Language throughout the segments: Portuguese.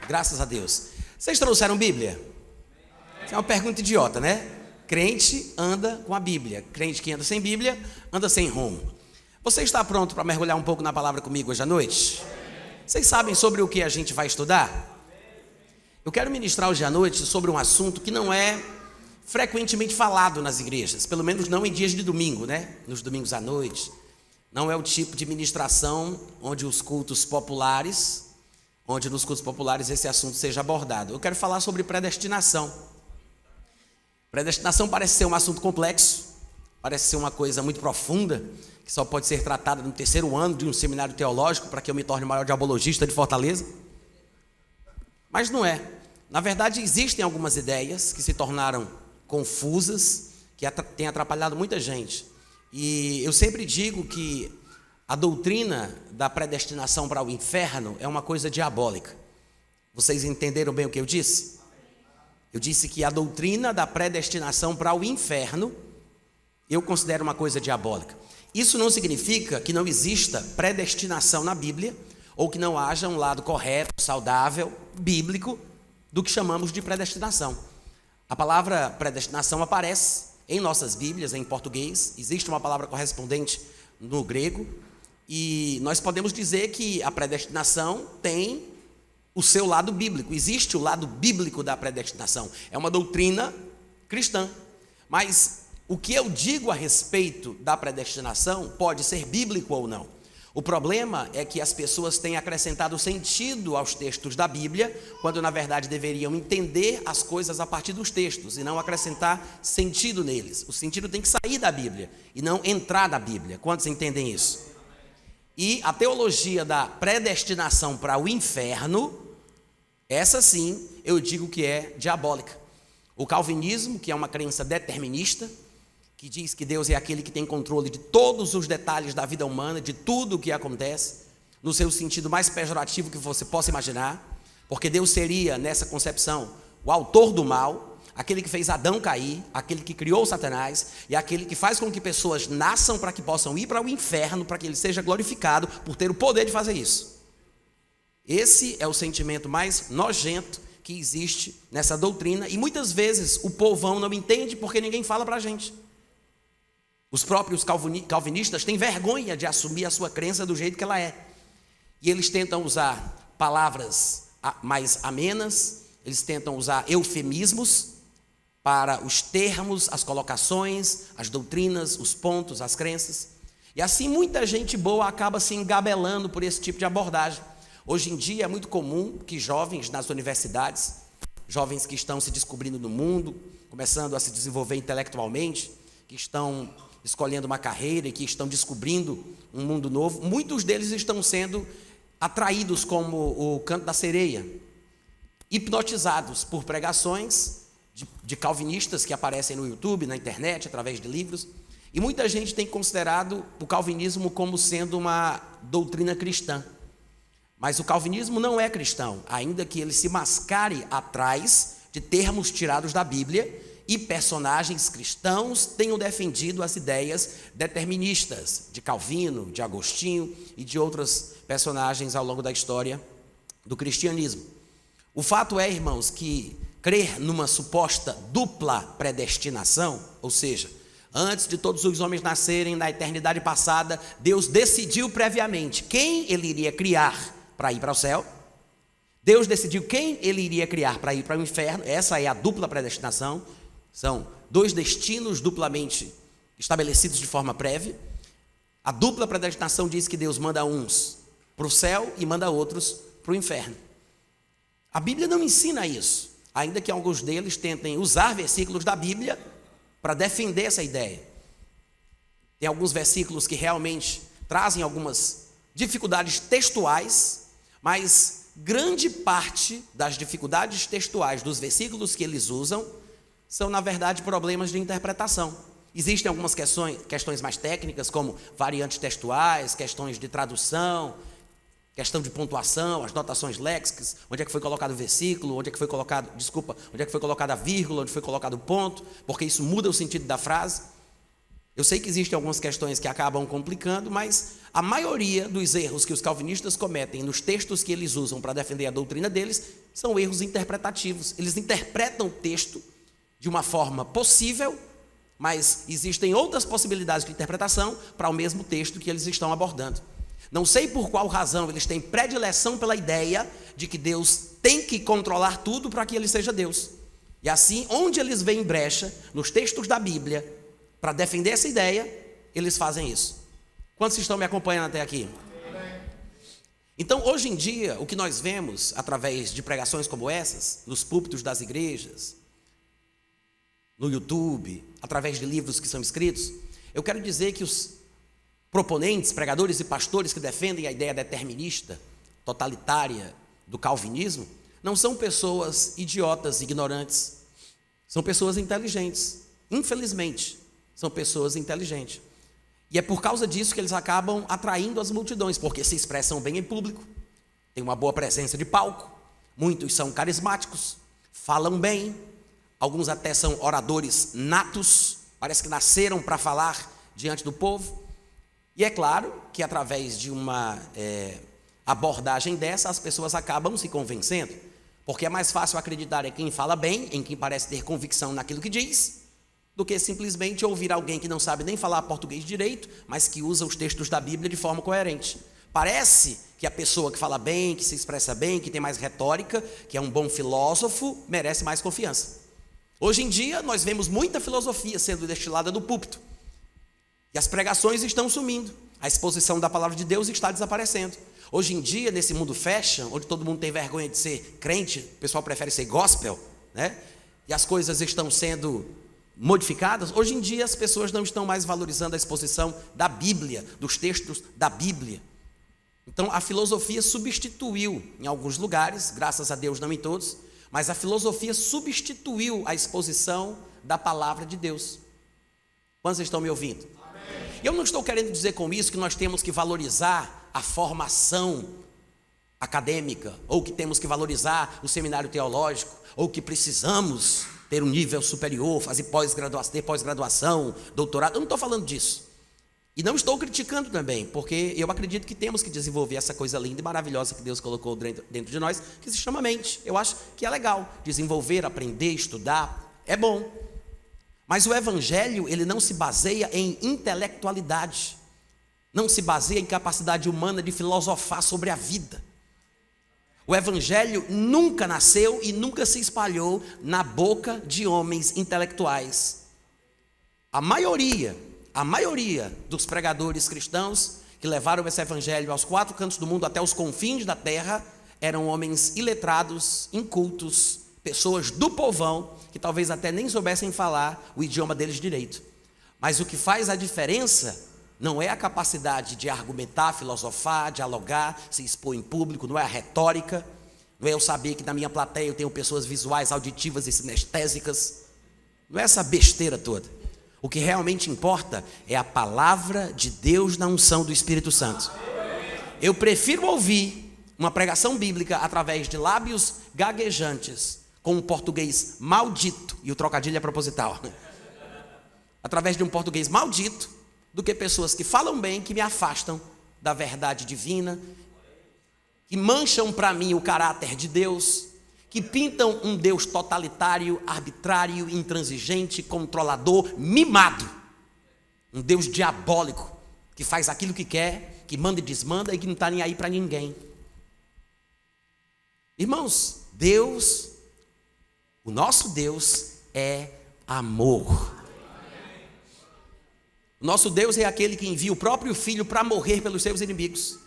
Graças a Deus. Vocês trouxeram Bíblia? Isso é uma pergunta idiota, né? Crente anda com a Bíblia. Crente que anda sem Bíblia, anda sem rumo. Você está pronto para mergulhar um pouco na palavra comigo hoje à noite? Vocês sabem sobre o que a gente vai estudar? Eu quero ministrar hoje à noite sobre um assunto que não é frequentemente falado nas igrejas, pelo menos não em dias de domingo, né? Nos domingos à noite. Não é o tipo de ministração onde nos cultos populares esse assunto seja abordado. Eu quero falar sobre predestinação. Predestinação parece ser um assunto complexo, parece ser uma coisa muito profunda, que só pode ser tratada no terceiro ano de um seminário teológico para que eu me torne o maior diabologista de Fortaleza. Mas não é. Na verdade, existem algumas ideias que se tornaram confusas, que têm atrapalhado muita gente. E eu sempre digo que a doutrina da predestinação para o inferno é uma coisa diabólica. Vocês entenderam bem o que eu disse? Eu disse que a doutrina da predestinação para o inferno eu considero uma coisa diabólica. Isso não significa que não exista predestinação na Bíblia ou que não haja um lado correto, saudável, bíblico do que chamamos de predestinação. A palavra predestinação aparece em nossas Bíblias, em português. Existe uma palavra correspondente no grego. E nós podemos dizer que a predestinação tem o seu lado bíblico. Existe o lado bíblico da predestinação. É uma doutrina cristã. Mas o que eu digo a respeito da predestinação pode ser bíblico ou não. O problema é que as pessoas têm acrescentado sentido aos textos da Bíblia, quando na verdade deveriam entender as coisas a partir dos textos e não acrescentar sentido neles. O sentido tem que sair da Bíblia e não entrar na Bíblia. Quantos entendem isso? E a teologia da predestinação para o inferno, essa sim, eu digo que é diabólica. O calvinismo, que é uma crença determinista, que diz que Deus é aquele que tem controle de todos os detalhes da vida humana, de tudo o que acontece, no seu sentido mais pejorativo que você possa imaginar, porque Deus seria, nessa concepção, o autor do mal, aquele que fez Adão cair, aquele que criou Satanás e aquele que faz com que pessoas nasçam para que possam ir para o inferno, para que ele seja glorificado por ter o poder de fazer isso. Esse é o sentimento mais nojento que existe nessa doutrina e muitas vezes o povão não entende porque ninguém fala para a gente. Os próprios calvinistas têm vergonha de assumir a sua crença do jeito que ela é. E eles tentam usar palavras mais amenas, eles tentam usar eufemismos para os termos, as colocações, as doutrinas, os pontos, as crenças. E assim muita gente boa acaba se engabelando por esse tipo de abordagem. Hoje em dia é muito comum que jovens nas universidades, jovens que estão se descobrindo no mundo, começando a se desenvolver intelectualmente, que estão escolhendo uma carreira e que estão descobrindo um mundo novo, muitos deles estão sendo atraídos como o canto da sereia, hipnotizados por pregações de calvinistas que aparecem no YouTube, na internet, através de livros, e muita gente tem considerado o calvinismo como sendo uma doutrina cristã. Mas o calvinismo não é cristão, ainda que ele se mascare atrás de termos tirados da Bíblia, e personagens cristãos tenham defendido as ideias deterministas de Calvino, de Agostinho e de outros personagens ao longo da história do cristianismo. O fato é, irmãos, que crer numa suposta dupla predestinação, ou seja, antes de todos os homens nascerem na eternidade passada, Deus decidiu previamente quem ele iria criar para ir para o céu. Deus decidiu quem ele iria criar para ir para o inferno. Essa é a dupla predestinação. São dois destinos duplamente estabelecidos de forma prévia. A dupla predestinação diz que Deus manda uns para o céu e manda outros para o inferno. A Bíblia não ensina isso, ainda que alguns deles tentem usar versículos da Bíblia para defender essa ideia. Tem alguns versículos que realmente trazem algumas dificuldades textuais, mas grande parte das dificuldades textuais dos versículos que eles usam são, na verdade, problemas de interpretação. Existem algumas questões mais técnicas, como variantes textuais, questões de tradução, questão de pontuação, as notações léxicas, onde é que foi colocado o versículo, onde é que foi colocado a vírgula, onde foi colocado o ponto, porque isso muda o sentido da frase. Eu sei que existem algumas questões que acabam complicando, mas a maioria dos erros que os calvinistas cometem nos textos que eles usam para defender a doutrina deles são erros interpretativos. Eles interpretam o texto de uma forma possível, mas existem outras possibilidades de interpretação para o mesmo texto que eles estão abordando. Não sei por qual razão eles têm predileção pela ideia de que Deus tem que controlar tudo para que ele seja Deus. E assim, onde eles veem brecha nos textos da Bíblia para defender essa ideia, eles fazem isso. Quantos estão me acompanhando até aqui? Então, hoje em dia, o que nós vemos através de pregações como essas, nos púlpitos das igrejas, no YouTube, através de livros que são escritos, eu quero dizer que os proponentes, pregadores e pastores que defendem a ideia determinista, totalitária do calvinismo, não são pessoas idiotas, ignorantes, são pessoas inteligentes. Infelizmente, são pessoas inteligentes. E é por causa disso que eles acabam atraindo as multidões, porque se expressam bem em público, têm uma boa presença de palco, muitos são carismáticos, falam bem, alguns até são oradores natos, parece que nasceram para falar diante do povo. E é claro que através de uma abordagem dessa, as pessoas acabam se convencendo, porque é mais fácil acreditar em quem fala bem, em quem parece ter convicção naquilo que diz, do que simplesmente ouvir alguém que não sabe nem falar português direito, mas que usa os textos da Bíblia de forma coerente. Parece que a pessoa que fala bem, que se expressa bem, que tem mais retórica, que é um bom filósofo, merece mais confiança. Hoje em dia, nós vemos muita filosofia sendo destilada do púlpito. E as pregações estão sumindo. A exposição da palavra de Deus está desaparecendo. Hoje em dia, nesse mundo fashion, onde todo mundo tem vergonha de ser crente, o pessoal prefere ser gospel, né? E as coisas estão sendo modificadas. Hoje em dia, as pessoas não estão mais valorizando a exposição da Bíblia, dos textos da Bíblia. Então, a filosofia substituiu, em alguns lugares, graças a Deus não em todos, mas a filosofia substituiu a exposição da palavra de Deus. Quantos estão me ouvindo? Amém. Eu não estou querendo dizer com isso que nós temos que valorizar a formação acadêmica, ou que temos que valorizar o seminário teológico, ou que precisamos ter um nível superior, fazer pós-graduação, doutorado. Eu não estou falando disso. E não estou criticando também, porque eu acredito que temos que desenvolver essa coisa linda e maravilhosa que Deus colocou dentro de nós, que se chama mente. Eu acho que é legal desenvolver, aprender, estudar, é bom. Mas o evangelho, ele não se baseia em intelectualidade, não se baseia em capacidade humana de filosofar sobre a vida. O evangelho nunca nasceu e nunca se espalhou na boca de homens intelectuais. A maioria dos pregadores cristãos que levaram esse evangelho aos quatro cantos do mundo, até os confins da terra, eram homens iletrados, incultos, pessoas do povão, que talvez até nem soubessem falar o idioma deles direito. Mas o que faz a diferença não é a capacidade de argumentar, filosofar, dialogar, se expor em público, não é a retórica, não é eu saber que na minha plateia eu tenho pessoas visuais, auditivas e sinestésicas, não é essa besteira toda. O que realmente importa é a palavra de Deus na unção do Espírito Santo. Eu prefiro ouvir uma pregação bíblica através de lábios gaguejantes, com um português maldito, e o trocadilho é proposital, através de um português maldito, do que pessoas que falam bem, que me afastam da verdade divina, que mancham para mim o caráter de Deus, que pintam um Deus totalitário, arbitrário, intransigente, controlador, mimado. Um Deus diabólico, que faz aquilo que quer, que manda e desmanda e que não está nem aí para ninguém. Irmãos, Deus, o nosso Deus é amor. O nosso Deus é aquele que envia o próprio Filho para morrer pelos seus inimigos.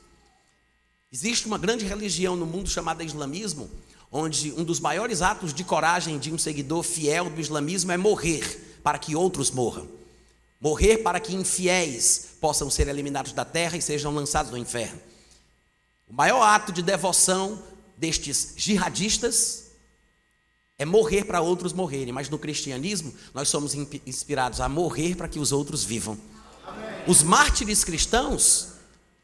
Existe uma grande religião no mundo chamada islamismo, onde um dos maiores atos de coragem de um seguidor fiel do islamismo é morrer para que outros morram. Morrer para que infiéis possam ser eliminados da terra e sejam lançados no inferno. O maior ato de devoção destes jihadistas é morrer para outros morrerem, mas no cristianismo nós somos inspirados a morrer para que os outros vivam. Amém. Os mártires cristãos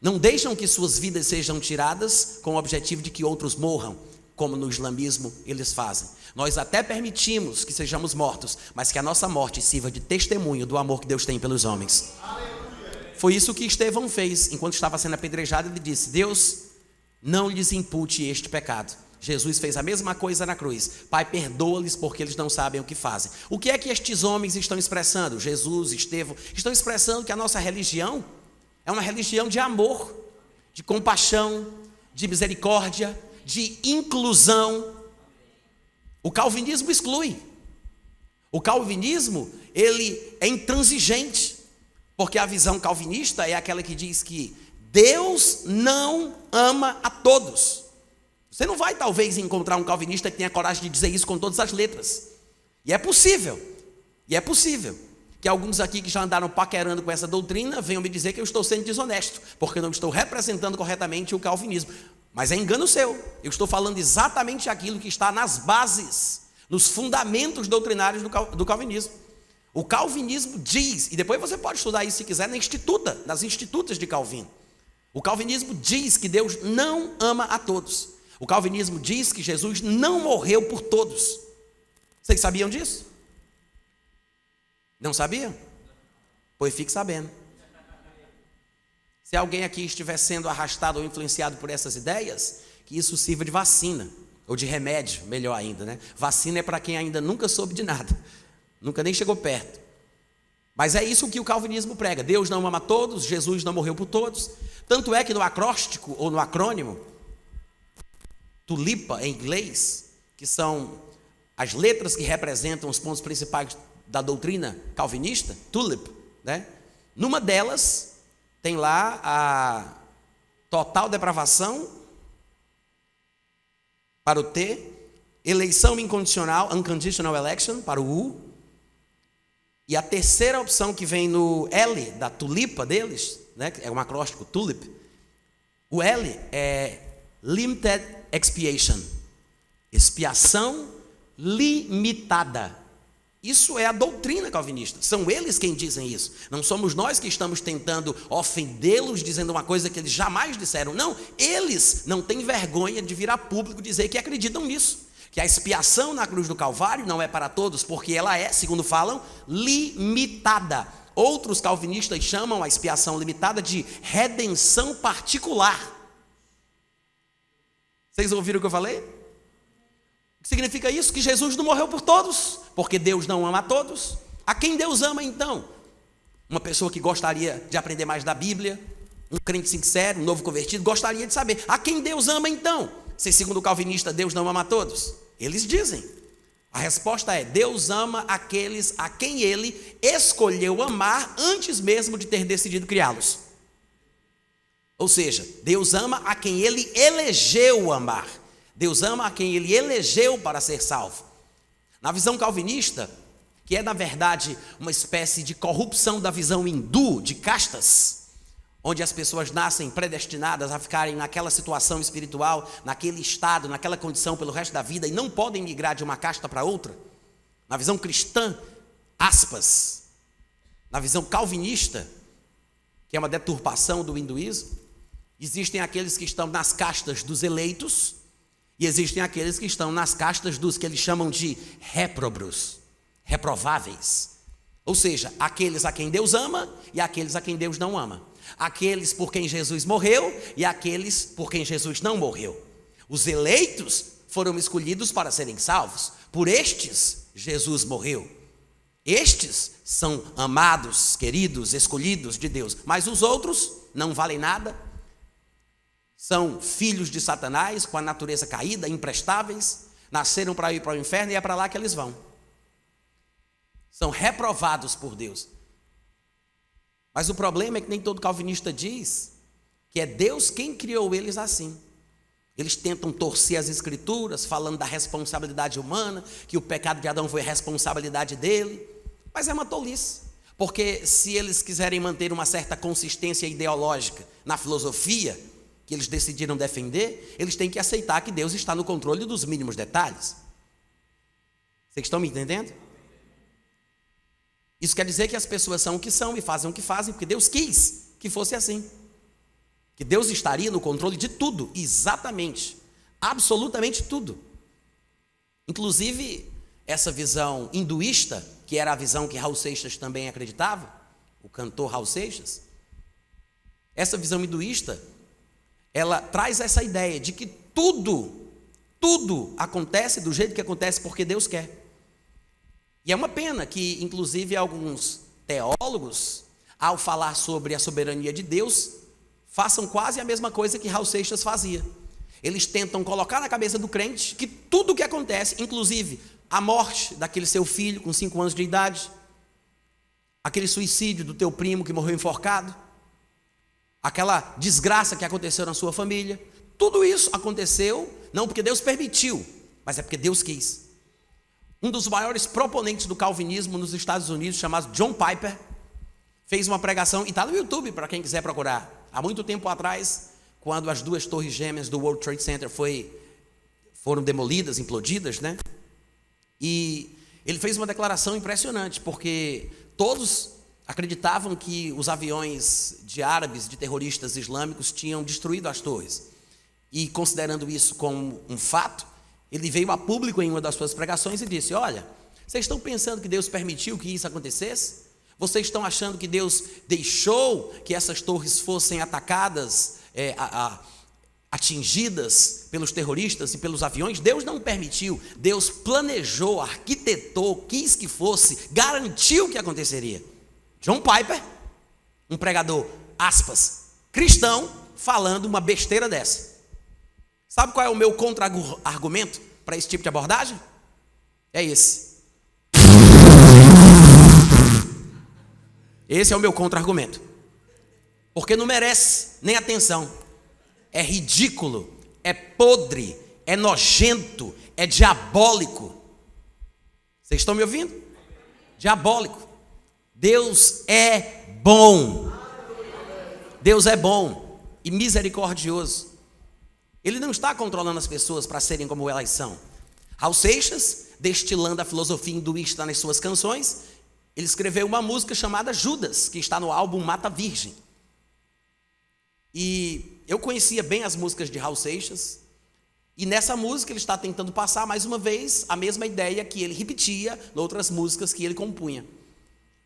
não deixam que suas vidas sejam tiradas com o objetivo de que outros morram, como no islamismo eles fazem. Nós até permitimos que sejamos mortos, mas que a nossa morte sirva de testemunho do amor que Deus tem pelos homens. Foi isso que Estevão fez enquanto estava sendo apedrejado. Ele disse: Deus, não lhes impute este pecado. Jesus fez a mesma coisa na cruz. Pai, perdoa-lhes porque eles não sabem o que fazem. O que é que estes homens estão expressando? Jesus, Estevão, estão expressando que a nossa religião é uma religião de amor, de compaixão, de misericórdia, de inclusão. O calvinismo exclui. O calvinismo, ele é intransigente, porque a visão calvinista é aquela que diz que Deus não ama a todos. Você não vai talvez encontrar um calvinista que tenha coragem de dizer isso com todas as letras. E é possível que alguns aqui que já andaram paquerando com essa doutrina venham me dizer que eu estou sendo desonesto, porque eu não estou representando corretamente o calvinismo. Mas é engano seu. Eu estou falando exatamente aquilo que está nas bases, nos fundamentos doutrinários do calvinismo. O calvinismo diz, e depois você pode estudar isso se quiser nas institutas de Calvino. O calvinismo diz que Deus não ama a todos. O calvinismo diz que Jesus não morreu por todos. Vocês sabiam disso? Não sabiam? Pois fique sabendo. Se alguém aqui estiver sendo arrastado ou influenciado por essas ideias, que isso sirva de vacina, ou de remédio, melhor ainda, né? Vacina é para quem ainda nunca soube de nada, nunca nem chegou perto. Mas é isso que o calvinismo prega: Deus não ama todos, Jesus não morreu por todos. Tanto é que no acróstico, ou no acrônimo, tulipa em inglês, que são as letras que representam os pontos principais da doutrina calvinista, tulip, né? Numa delas tem lá a total depravação para o T, eleição incondicional, unconditional election, para o U, e a terceira opção que vem no L da tulipa deles, né? É um acróstico, tulip. O L é limited expiation, expiação limitada. Isso é a doutrina calvinista. São eles quem dizem isso. Não somos nós que estamos tentando ofendê-los dizendo uma coisa que eles jamais disseram. Não, eles não têm vergonha de vir a público dizer que acreditam nisso. Que a expiação na cruz do Calvário não é para todos, porque ela é, segundo falam, limitada. Outros calvinistas chamam a expiação limitada de redenção particular. Vocês ouviram o que eu falei? O que significa isso? Que Jesus não morreu por todos, porque Deus não ama a todos. A quem Deus ama, então? Uma pessoa que gostaria de aprender mais da Bíblia, um crente sincero, um novo convertido, gostaria de saber: a quem Deus ama, então? Se segundo o calvinista Deus não ama a todos? Eles dizem. A resposta é: Deus ama aqueles a quem Ele escolheu amar antes mesmo de ter decidido criá-los. Ou seja, Deus ama a quem Ele elegeu amar. Deus ama a quem Ele elegeu para ser salvo. Na visão calvinista, que é na verdade uma espécie de corrupção da visão hindu de castas, onde as pessoas nascem predestinadas a ficarem naquela situação espiritual, naquele estado, naquela condição pelo resto da vida e não podem migrar de uma casta para outra. Na visão cristã, aspas, na visão calvinista, que é uma deturpação do hinduísmo, existem aqueles que estão nas castas dos eleitos e existem aqueles que estão nas castas dos que eles chamam de réprobos, reprováveis. Ou seja, aqueles a quem Deus ama e aqueles a quem Deus não ama. Aqueles por quem Jesus morreu e aqueles por quem Jesus não morreu. Os eleitos foram escolhidos para serem salvos. Por estes, Jesus morreu. Estes são amados, queridos, escolhidos de Deus. Mas os outros não valem nada. São filhos de Satanás, com a natureza caída, imprestáveis. Nasceram para ir para o inferno e é para lá que eles vão. São reprovados por Deus. Mas o problema é que nem todo calvinista diz que é Deus quem criou eles assim. Eles tentam torcer as escrituras, falando da responsabilidade humana, que o pecado de Adão foi responsabilidade dele. Mas é uma tolice, porque se eles quiserem manter uma certa consistência ideológica na filosofia que eles decidiram defender, eles têm que aceitar que Deus está no controle dos mínimos detalhes. Vocês estão me entendendo? Isso quer dizer que as pessoas são o que são e fazem o que fazem, porque Deus quis que fosse assim. Que Deus estaria no controle de tudo, exatamente, Absolutamente tudo. Inclusive, essa visão hinduísta, que era a visão que Raul Seixas também acreditava, o cantor Raul Seixas, essa visão hinduísta, ela traz essa ideia de que tudo acontece do jeito que acontece porque Deus quer. E é uma pena que, inclusive, alguns teólogos, ao falar sobre a soberania de Deus, façam quase a mesma coisa que Raul Seixas fazia. Eles tentam colocar na cabeça do crente que tudo o que acontece, inclusive a morte daquele seu filho com 5 anos de idade, aquele suicídio do teu primo que morreu enforcado, aquela desgraça que aconteceu na sua família, tudo isso aconteceu não porque Deus permitiu, mas é porque Deus quis. Um dos maiores proponentes do calvinismo nos Estados Unidos, chamado John Piper, fez uma pregação, e está no YouTube para quem quiser procurar. Há muito tempo atrás, quando as 2 torres gêmeas do World Trade Center foram demolidas, implodidas, né? E ele fez uma declaração impressionante, porque todos acreditavam que os aviões de árabes, de terroristas islâmicos, tinham destruído as torres. E considerando isso como um fato, ele veio a público em uma das suas pregações e disse: olha, vocês estão pensando que Deus permitiu que isso acontecesse? Vocês estão achando que Deus deixou que essas torres fossem atacadas, atingidas pelos terroristas e pelos aviões? Deus não permitiu. Deus planejou, arquitetou, quis que fosse, garantiu que aconteceria. John Piper, um pregador, aspas, cristão, falando uma besteira dessa. Sabe qual é o meu contra-argumento para esse tipo de abordagem? É esse. Esse é o meu contra-argumento. Porque não merece nem atenção. É ridículo, é podre, é nojento, é diabólico. Vocês estão me ouvindo? Diabólico. Deus é bom. Deus é bom e misericordioso. Ele não está controlando as pessoas para serem como elas são. Raul Seixas, destilando a filosofia hinduísta nas suas canções, ele escreveu uma música chamada Judas, que está no álbum Mata Virgem. E eu conhecia bem as músicas de Raul Seixas, e nessa música ele está tentando passar mais uma vez a mesma ideia que ele repetia em outras músicas que ele compunha.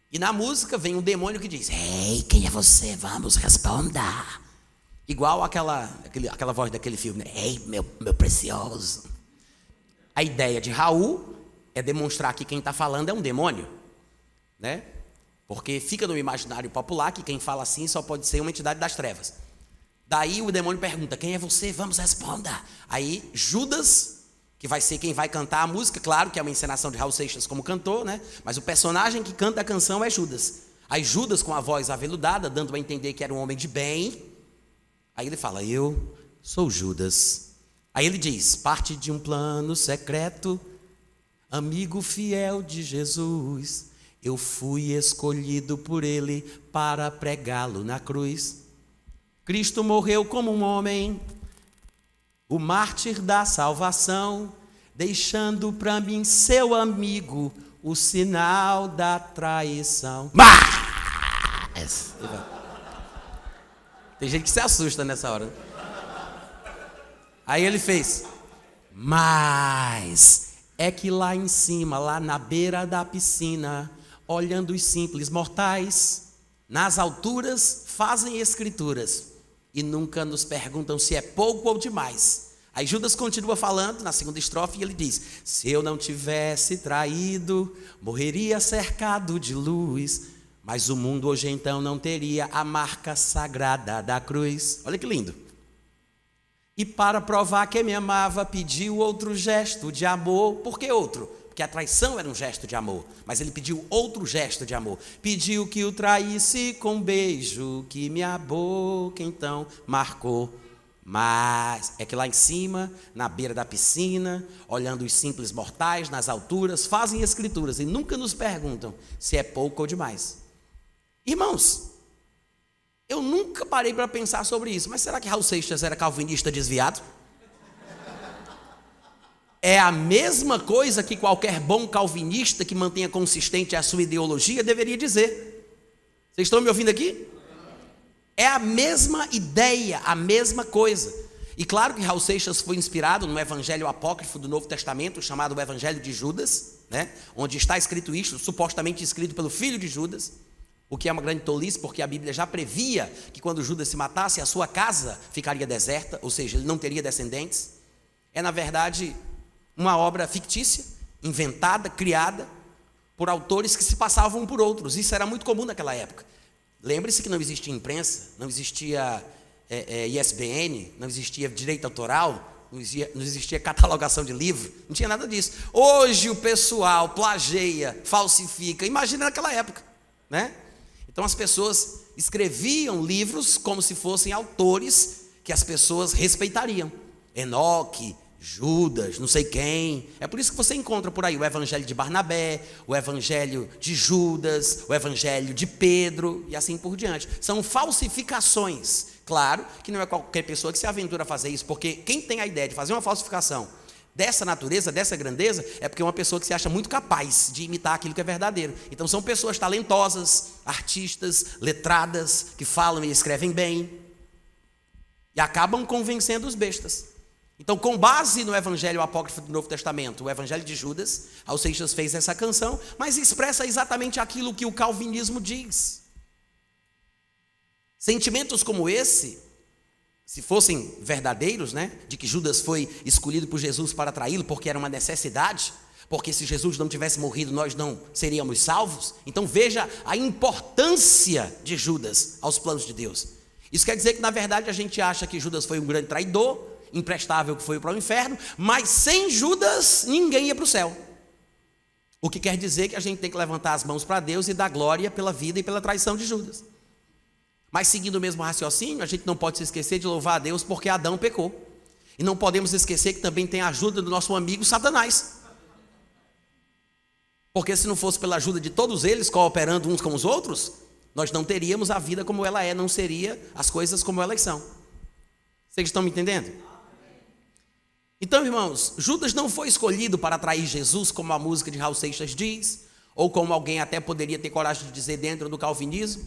E na música vem um demônio que diz: ei, quem é você? Vamos, responda. Igual aquela voz daquele filme, né? Ei, meu precioso. A ideia de Raul é demonstrar que quem está falando é um demônio, né? Porque fica no imaginário popular que quem fala assim só pode ser uma entidade das trevas. Daí o demônio pergunta: quem é você? Vamos, responda. Aí Judas, que vai ser quem vai cantar a música, claro que é uma encenação de Raul Seixas como cantor, né? Mas o personagem que canta a canção é Judas. Aí Judas, com a voz aveludada, dando a entender que era um homem de bem, aí ele fala: eu sou Judas. Aí ele diz: parte de um plano secreto, amigo fiel de Jesus, eu fui escolhido por ele para pregá-lo na cruz. Cristo morreu como um homem, o mártir da salvação, deixando para mim, seu amigo, o sinal da traição. Mas tem gente que se assusta nessa hora. Aí ele fez: mas é que lá em cima, lá na beira da piscina, olhando os simples mortais, nas alturas fazem escrituras e nunca nos perguntam se é pouco ou demais. Aí Judas continua falando na segunda estrofe e ele diz: se eu não tivesse traído, morreria cercado de luz, mas o mundo hoje então não teria a marca sagrada da cruz. Olha que lindo. E para provar que me amava, pediu outro gesto de amor. Por que outro? Porque a traição era um gesto de amor, mas ele pediu outro gesto de amor. Pediu que o traísse com um beijo, que minha boca então marcou. Mas é que lá em cima, na beira da piscina, olhando os simples mortais nas alturas, fazem escrituras e nunca nos perguntam se é pouco ou demais. Irmãos, eu nunca parei para pensar sobre isso, mas será que Raul Seixas era calvinista desviado? É a mesma coisa que qualquer bom calvinista que mantenha consistente a sua ideologia deveria dizer. Vocês estão me ouvindo aqui? É a mesma ideia, a mesma coisa. E claro que Raul Seixas foi inspirado no evangelho apócrifo do Novo Testamento, chamado o Evangelho de Judas, né? Onde está escrito isto, supostamente escrito pelo filho de Judas, o que é uma grande tolice, porque a Bíblia já previa que quando Judas se matasse, a sua casa ficaria deserta, ou seja, ele não teria descendentes. É, na verdade, uma obra fictícia, inventada, criada por autores que se passavam um por outros. Isso era muito comum naquela época. Lembre-se que não existia imprensa, não existia ISBN, não existia direito autoral, não existia catalogação de livro, não tinha nada disso. Hoje o pessoal plageia, falsifica, imagina naquela época, né? Então as pessoas escreviam livros como se fossem autores que as pessoas respeitariam. Enoque, Judas, não sei quem. É por isso que você encontra por aí o evangelho de Barnabé, o evangelho de Judas, o evangelho de Pedro e assim por diante. São falsificações. Claro que não é qualquer pessoa que se aventura a fazer isso, porque quem tem a ideia de fazer uma falsificação dessa natureza, dessa grandeza, é porque é uma pessoa que se acha muito capaz de imitar aquilo que é verdadeiro. Então são pessoas talentosas, artistas, letradas, que falam e escrevem bem e acabam convencendo os bestas. Então, com base no evangelho apócrifo do Novo Testamento, o evangelho de Judas, Raul Seixas fez essa canção, mas expressa exatamente aquilo que o calvinismo diz. Sentimentos como esse, se fossem verdadeiros, né, de que Judas foi escolhido por Jesus para traí-lo porque era uma necessidade, porque se Jesus não tivesse morrido nós não seríamos salvos, então veja a importância de Judas aos planos de Deus. Isso quer dizer que na verdade a gente acha que Judas foi um grande traidor, imprestável, que foi para o inferno, mas sem Judas ninguém ia para o céu. O que quer dizer que a gente tem que levantar as mãos para Deus e dar glória pela vida e pela traição de Judas. Mas seguindo o mesmo raciocínio, a gente não pode se esquecer de louvar a Deus porque Adão pecou. E não podemos esquecer que também tem a ajuda do nosso amigo Satanás. Porque se não fosse pela ajuda de todos eles, cooperando uns com os outros, nós não teríamos a vida como ela é, não seria as coisas como elas são. Vocês estão me entendendo? Então, irmãos, Judas não foi escolhido para atrair Jesus, como a música de Raul Seixas diz, ou como alguém até poderia ter coragem de dizer dentro do calvinismo.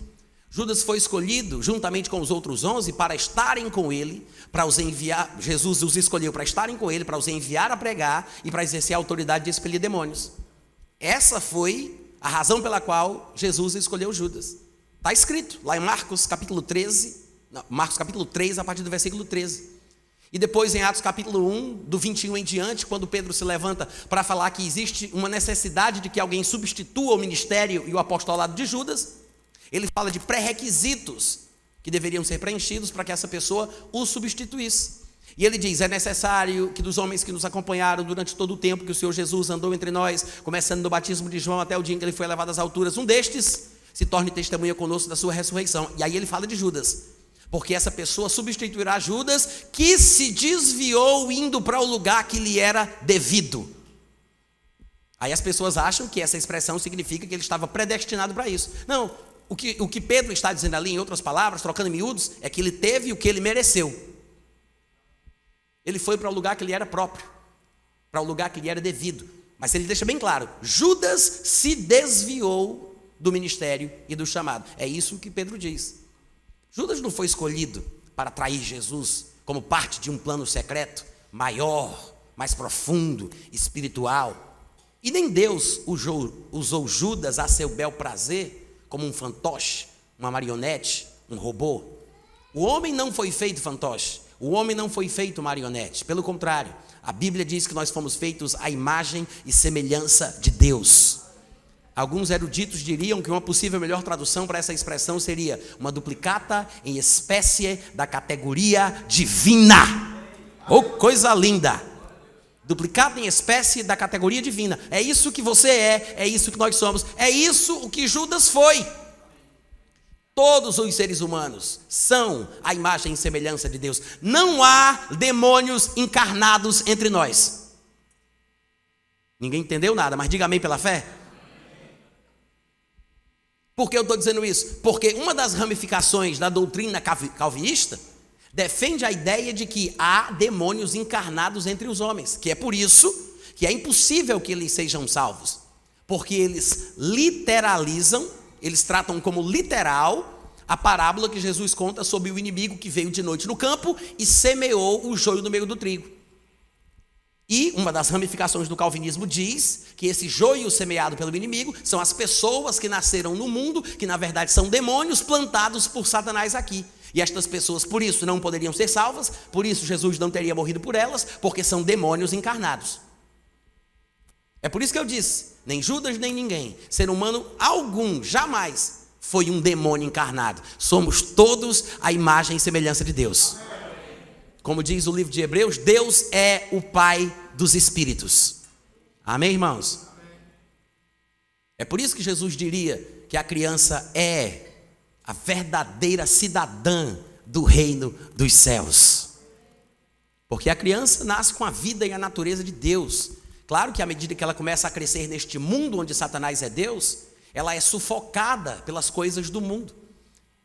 Judas foi escolhido, juntamente com os outros 11, para estarem com ele, para os enviar. Jesus os escolheu para estarem com ele, para os enviar a pregar e para exercer a autoridade de expelir demônios. Essa foi a razão pela qual Jesus escolheu Judas. Está escrito lá em Marcos capítulo 13, Marcos capítulo 3, a partir do versículo 13. E depois em Atos capítulo 1, do 21 em diante, quando Pedro se levanta para falar que existe uma necessidade de que alguém substitua o ministério e o apostolado de Judas, ele fala de pré-requisitos que deveriam ser preenchidos para que essa pessoa o substituísse. E ele diz, é necessário que dos homens que nos acompanharam durante todo o tempo que o Senhor Jesus andou entre nós, começando no batismo de João até o dia em que ele foi elevado às alturas, um destes se torne testemunha conosco da sua ressurreição. E aí ele fala de Judas. Porque essa pessoa substituirá Judas, que se desviou indo para o lugar que lhe era devido. Aí as pessoas acham que essa expressão significa que ele estava predestinado para isso. Não, o que Pedro está dizendo ali, em outras palavras, trocando em miúdos, é que ele teve o que ele mereceu. Ele foi para o lugar que lhe era próprio, para o lugar que lhe era devido. Mas ele deixa bem claro, Judas se desviou do ministério e do chamado. É isso que Pedro diz. Judas não foi escolhido para trair Jesus como parte de um plano secreto, maior, mais profundo, espiritual. E nem Deus usou Judas a seu bel prazer, como um fantoche, uma marionete, um robô. O homem não foi feito fantoche, o homem não foi feito marionete. Pelo contrário, a Bíblia diz que nós fomos feitos à imagem e semelhança de Deus. Alguns eruditos diriam que uma possível melhor tradução para essa expressão seria uma duplicata em espécie da categoria divina. Oh, coisa linda! Duplicata em espécie da categoria divina. É isso que você é isso que nós somos, é isso o que Judas foi. Todos os seres humanos são a imagem e semelhança de Deus. Não há demônios encarnados entre nós. Ninguém entendeu nada, mas diga amém pela fé. Por que eu estou dizendo isso? Porque uma das ramificações da doutrina calvinista defende a ideia de que há demônios encarnados entre os homens, que é por isso que é impossível que eles sejam salvos, porque eles literalizam, eles tratam como literal a parábola que Jesus conta sobre o inimigo que veio de noite no campo e semeou o joio no meio do trigo. E uma das ramificações do calvinismo diz que esse joio semeado pelo inimigo são as pessoas que nasceram no mundo, que na verdade são demônios plantados por Satanás aqui. E estas pessoas, por isso, não poderiam ser salvas, por isso Jesus não teria morrido por elas, porque são demônios encarnados. É por isso que eu disse, nem Judas nem ninguém, ser humano algum, jamais foi um demônio encarnado. Somos todos a imagem e semelhança de Deus. Como diz o livro de Hebreus, Deus é o Pai dos Espíritos. Amém, irmãos? É por isso que Jesus diria que a criança é a verdadeira cidadã do reino dos céus. Porque a criança nasce com a vida e a natureza de Deus. Claro que à medida que ela começa a crescer neste mundo onde Satanás é Deus, ela é sufocada pelas coisas do mundo.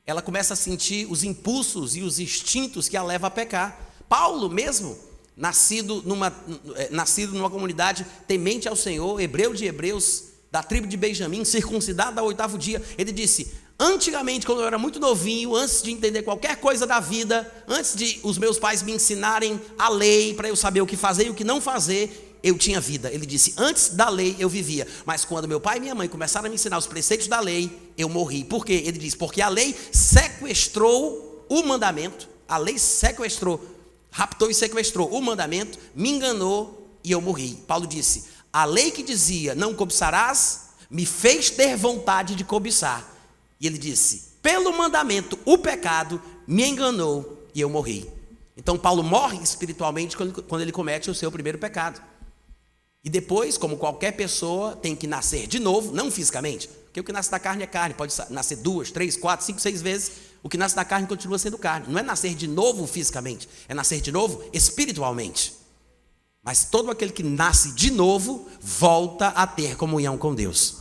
Ela começa a sentir os impulsos e os instintos que a levam a pecar. Paulo mesmo, nascido numa comunidade temente ao Senhor, hebreu de hebreus, da tribo de Benjamim, circuncidado ao 8º dia, ele disse: antigamente, quando eu era muito novinho, antes de entender qualquer coisa da vida, antes de os meus pais me ensinarem a lei, para eu saber o que fazer e o que não fazer, eu tinha vida. Ele disse, antes da lei eu vivia, mas quando meu pai e minha mãe começaram a me ensinar os preceitos da lei, eu morri. Por quê? Ele disse, porque a lei sequestrou o mandamento, a lei sequestrou, raptou e sequestrou o mandamento, me enganou e eu morri. Paulo disse, a lei que dizia, não cobiçarás, me fez ter vontade de cobiçar. E ele disse, pelo mandamento, o pecado me enganou e eu morri. Então Paulo morre espiritualmente quando ele comete o seu primeiro pecado. E depois, como qualquer pessoa, tem que nascer de novo, não fisicamente, porque o que nasce da carne é carne, pode nascer 2, 3, 4, 5, 6 vezes, o que nasce da carne continua sendo carne. Não é nascer de novo fisicamente, é nascer de novo espiritualmente. Mas todo aquele que nasce de novo, volta a ter comunhão com Deus.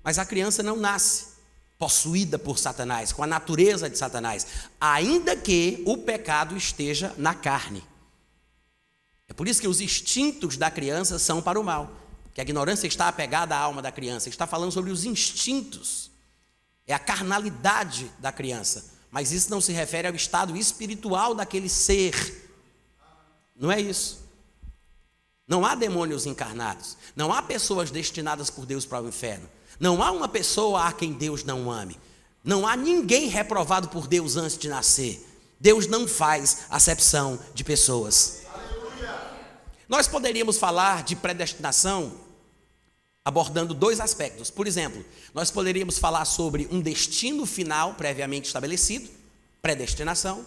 Mas a criança não nasce possuída por Satanás, com a natureza de Satanás, ainda que o pecado esteja na carne. É por isso que os instintos da criança são para o mal, que a ignorância está apegada à alma da criança, está falando sobre os instintos, é a carnalidade da criança, mas isso não se refere ao estado espiritual daquele ser, não é isso. Não há demônios encarnados, não há pessoas destinadas por Deus para o inferno, não há uma pessoa a quem Deus não ame, não há ninguém reprovado por Deus antes de nascer. Deus não faz acepção de pessoas. Nós poderíamos falar de predestinação abordando 2 aspectos. Por exemplo, nós poderíamos falar sobre um destino final previamente estabelecido, predestinação.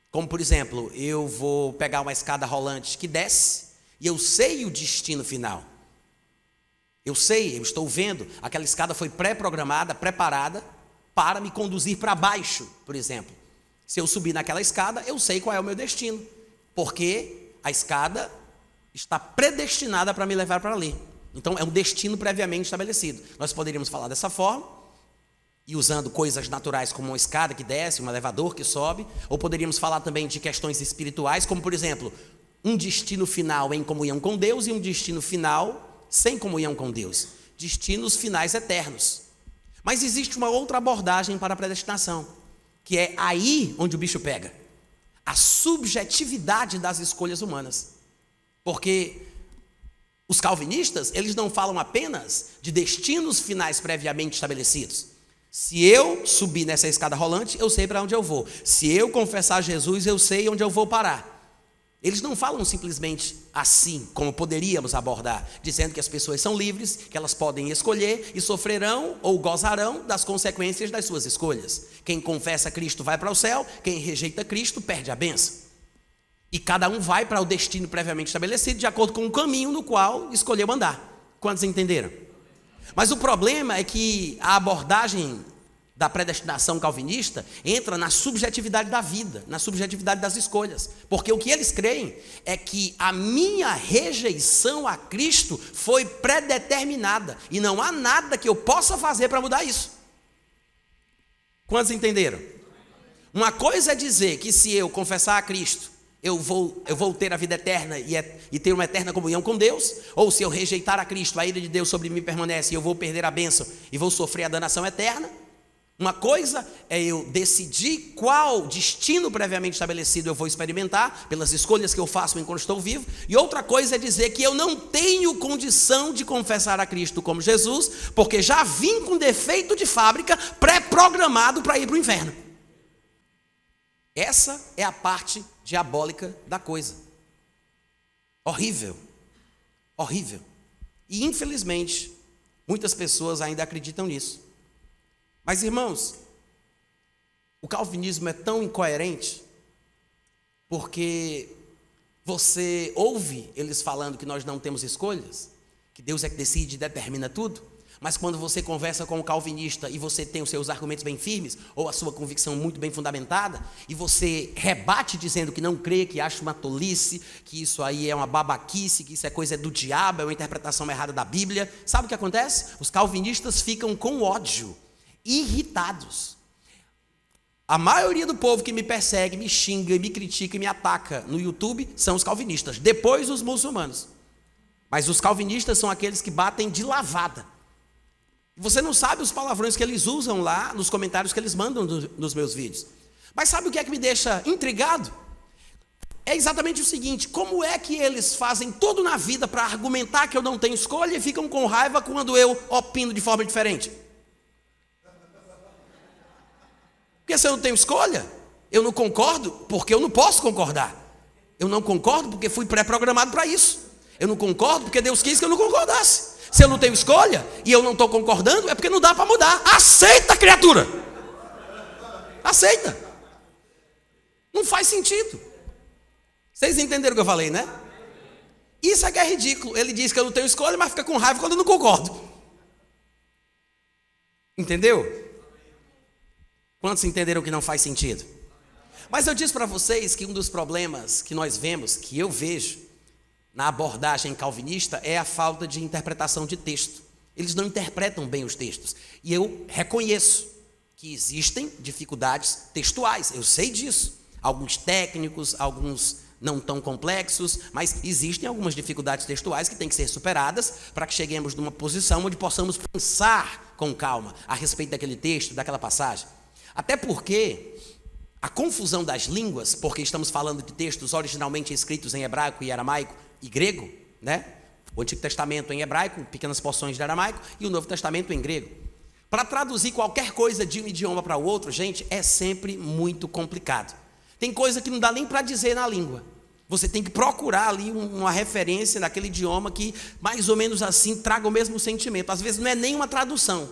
Como, por exemplo, eu vou pegar uma escada rolante que desce e eu sei o destino final. Eu estou vendo, aquela escada foi pré-programada, preparada para me conduzir para baixo, por exemplo. Se eu subir naquela escada, eu sei qual é o meu destino, porque a escada está predestinada para me levar para ali. Então, é um destino previamente estabelecido. Nós poderíamos falar dessa forma, e usando coisas naturais como uma escada que desce, um elevador que sobe, ou poderíamos falar também de questões espirituais, como, por exemplo, um destino final em comunhão com Deus e um destino final sem comunhão com Deus. Destinos finais eternos. Mas existe uma outra abordagem para a predestinação, que é aí onde o bicho pega. A subjetividade das escolhas humanas. Porque os calvinistas, eles não falam apenas de destinos finais previamente estabelecidos. Se eu subir nessa escada rolante, eu sei para onde eu vou. Se eu confessar Jesus, eu sei onde eu vou parar. Eles não falam simplesmente assim, como poderíamos abordar, dizendo que as pessoas são livres, que elas podem escolher e sofrerão ou gozarão das consequências das suas escolhas. Quem confessa Cristo vai para o céu, quem rejeita Cristo perde a bênção. E cada um vai para o destino previamente estabelecido, de acordo com o caminho no qual escolheu andar. Quantos entenderam? Mas o problema é que a abordagem da predestinação calvinista entra na subjetividade da vida, na subjetividade das escolhas. Porque o que eles creem é que a minha rejeição a Cristo foi predeterminada e não há nada que eu possa fazer para mudar isso. Quantos entenderam? Uma coisa é dizer que se eu confessar a Cristo, eu vou ter a vida eterna e ter uma eterna comunhão com Deus, ou se eu rejeitar a Cristo, a ira de Deus sobre mim permanece e eu vou perder a bênção e vou sofrer a danação eterna. Uma coisa é eu decidir qual destino previamente estabelecido eu vou experimentar, pelas escolhas que eu faço enquanto estou vivo, e outra coisa é dizer que eu não tenho condição de confessar a Cristo como Jesus, porque já vim com defeito de fábrica, pré-programado para ir para o inferno. Essa é a parte diabólica da coisa. Horrível, horrível. E infelizmente, muitas pessoas ainda acreditam nisso. Mas, irmãos, o calvinismo é tão incoerente porque você ouve eles falando que nós não temos escolhas, que Deus é que decide e determina tudo, mas quando você conversa com um calvinista e você tem os seus argumentos bem firmes, ou a sua convicção muito bem fundamentada, e você rebate dizendo que não crê, que acha uma tolice, que isso aí é uma babaquice, que isso é coisa do diabo, é uma interpretação errada da Bíblia, sabe o que acontece? Os calvinistas ficam com ódio, irritados. A maioria do povo que me persegue, me xinga, me critica e me ataca no YouTube são os calvinistas, depois os muçulmanos. Mas os calvinistas são aqueles que batem de lavada. Você não sabe os palavrões que eles usam lá nos comentários que eles mandam nos meus vídeos. Mas sabe o que é que me deixa intrigado? É exatamente o seguinte: como é que eles fazem tudo na vida para argumentar que eu não tenho escolha e ficam com raiva quando eu opino de forma diferente? Porque se eu não tenho escolha, eu não concordo porque eu não posso concordar. Eu não concordo porque fui pré-programado para isso. Eu não concordo porque Deus quis que eu não concordasse. Se eu não tenho escolha e eu não estou concordando, é porque não dá para mudar. Aceita, criatura! Aceita! Não faz sentido. Vocês entenderam o que eu falei, né? Isso é que é ridículo. Ele diz que eu não tenho escolha, mas fica com raiva quando eu não concordo. Entendeu? Quantos entenderam que não faz sentido? Mas eu disse para vocês que um dos problemas que nós vemos, que eu vejo na abordagem calvinista, é a falta de interpretação de texto. Eles não interpretam bem os textos. E eu reconheço que existem dificuldades textuais, eu sei disso. Alguns técnicos, alguns não tão complexos, mas existem algumas dificuldades textuais que têm que ser superadas para que cheguemos numa posição onde possamos pensar com calma a respeito daquele texto, daquela passagem. Até porque a confusão das línguas, porque estamos falando de textos originalmente escritos em hebraico e aramaico e grego, né? O Antigo Testamento em hebraico, pequenas porções de aramaico, e o Novo Testamento em grego. Para traduzir qualquer coisa de um idioma para o outro, gente, é sempre muito complicado. Tem coisa que não dá nem para dizer na língua. Você tem que procurar ali uma referência naquele idioma que mais ou menos assim traga o mesmo sentimento. Às vezes não é nem uma tradução.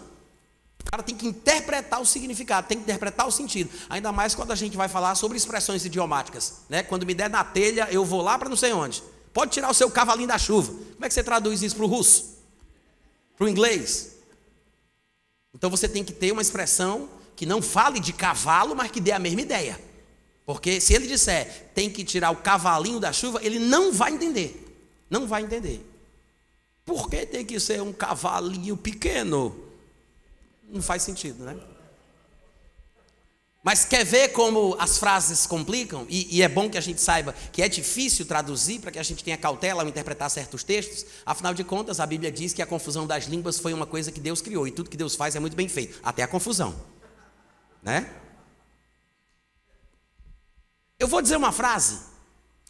O cara tem que interpretar o significado, tem que interpretar o sentido. Ainda mais quando a gente vai falar sobre expressões idiomáticas, né? Quando me der na telha, eu vou lá para não sei onde. Pode tirar o seu cavalinho da chuva. Como é que você traduz isso para o russo? Para o inglês? Então você tem que ter uma expressão que não fale de cavalo, mas que dê a mesma ideia. Porque se ele disser, tem que tirar o cavalinho da chuva, ele não vai entender. Não vai entender. Por que tem que ser um cavalinho pequeno? Não faz sentido, né? Mas quer ver como as frases se complicam? E é bom que a gente saiba que é difícil traduzir para que a gente tenha cautela ao interpretar certos textos. Afinal de contas, a Bíblia diz que a confusão das línguas foi uma coisa que Deus criou. E tudo que Deus faz é muito bem feito. Até a confusão, né? Eu vou dizer uma frase.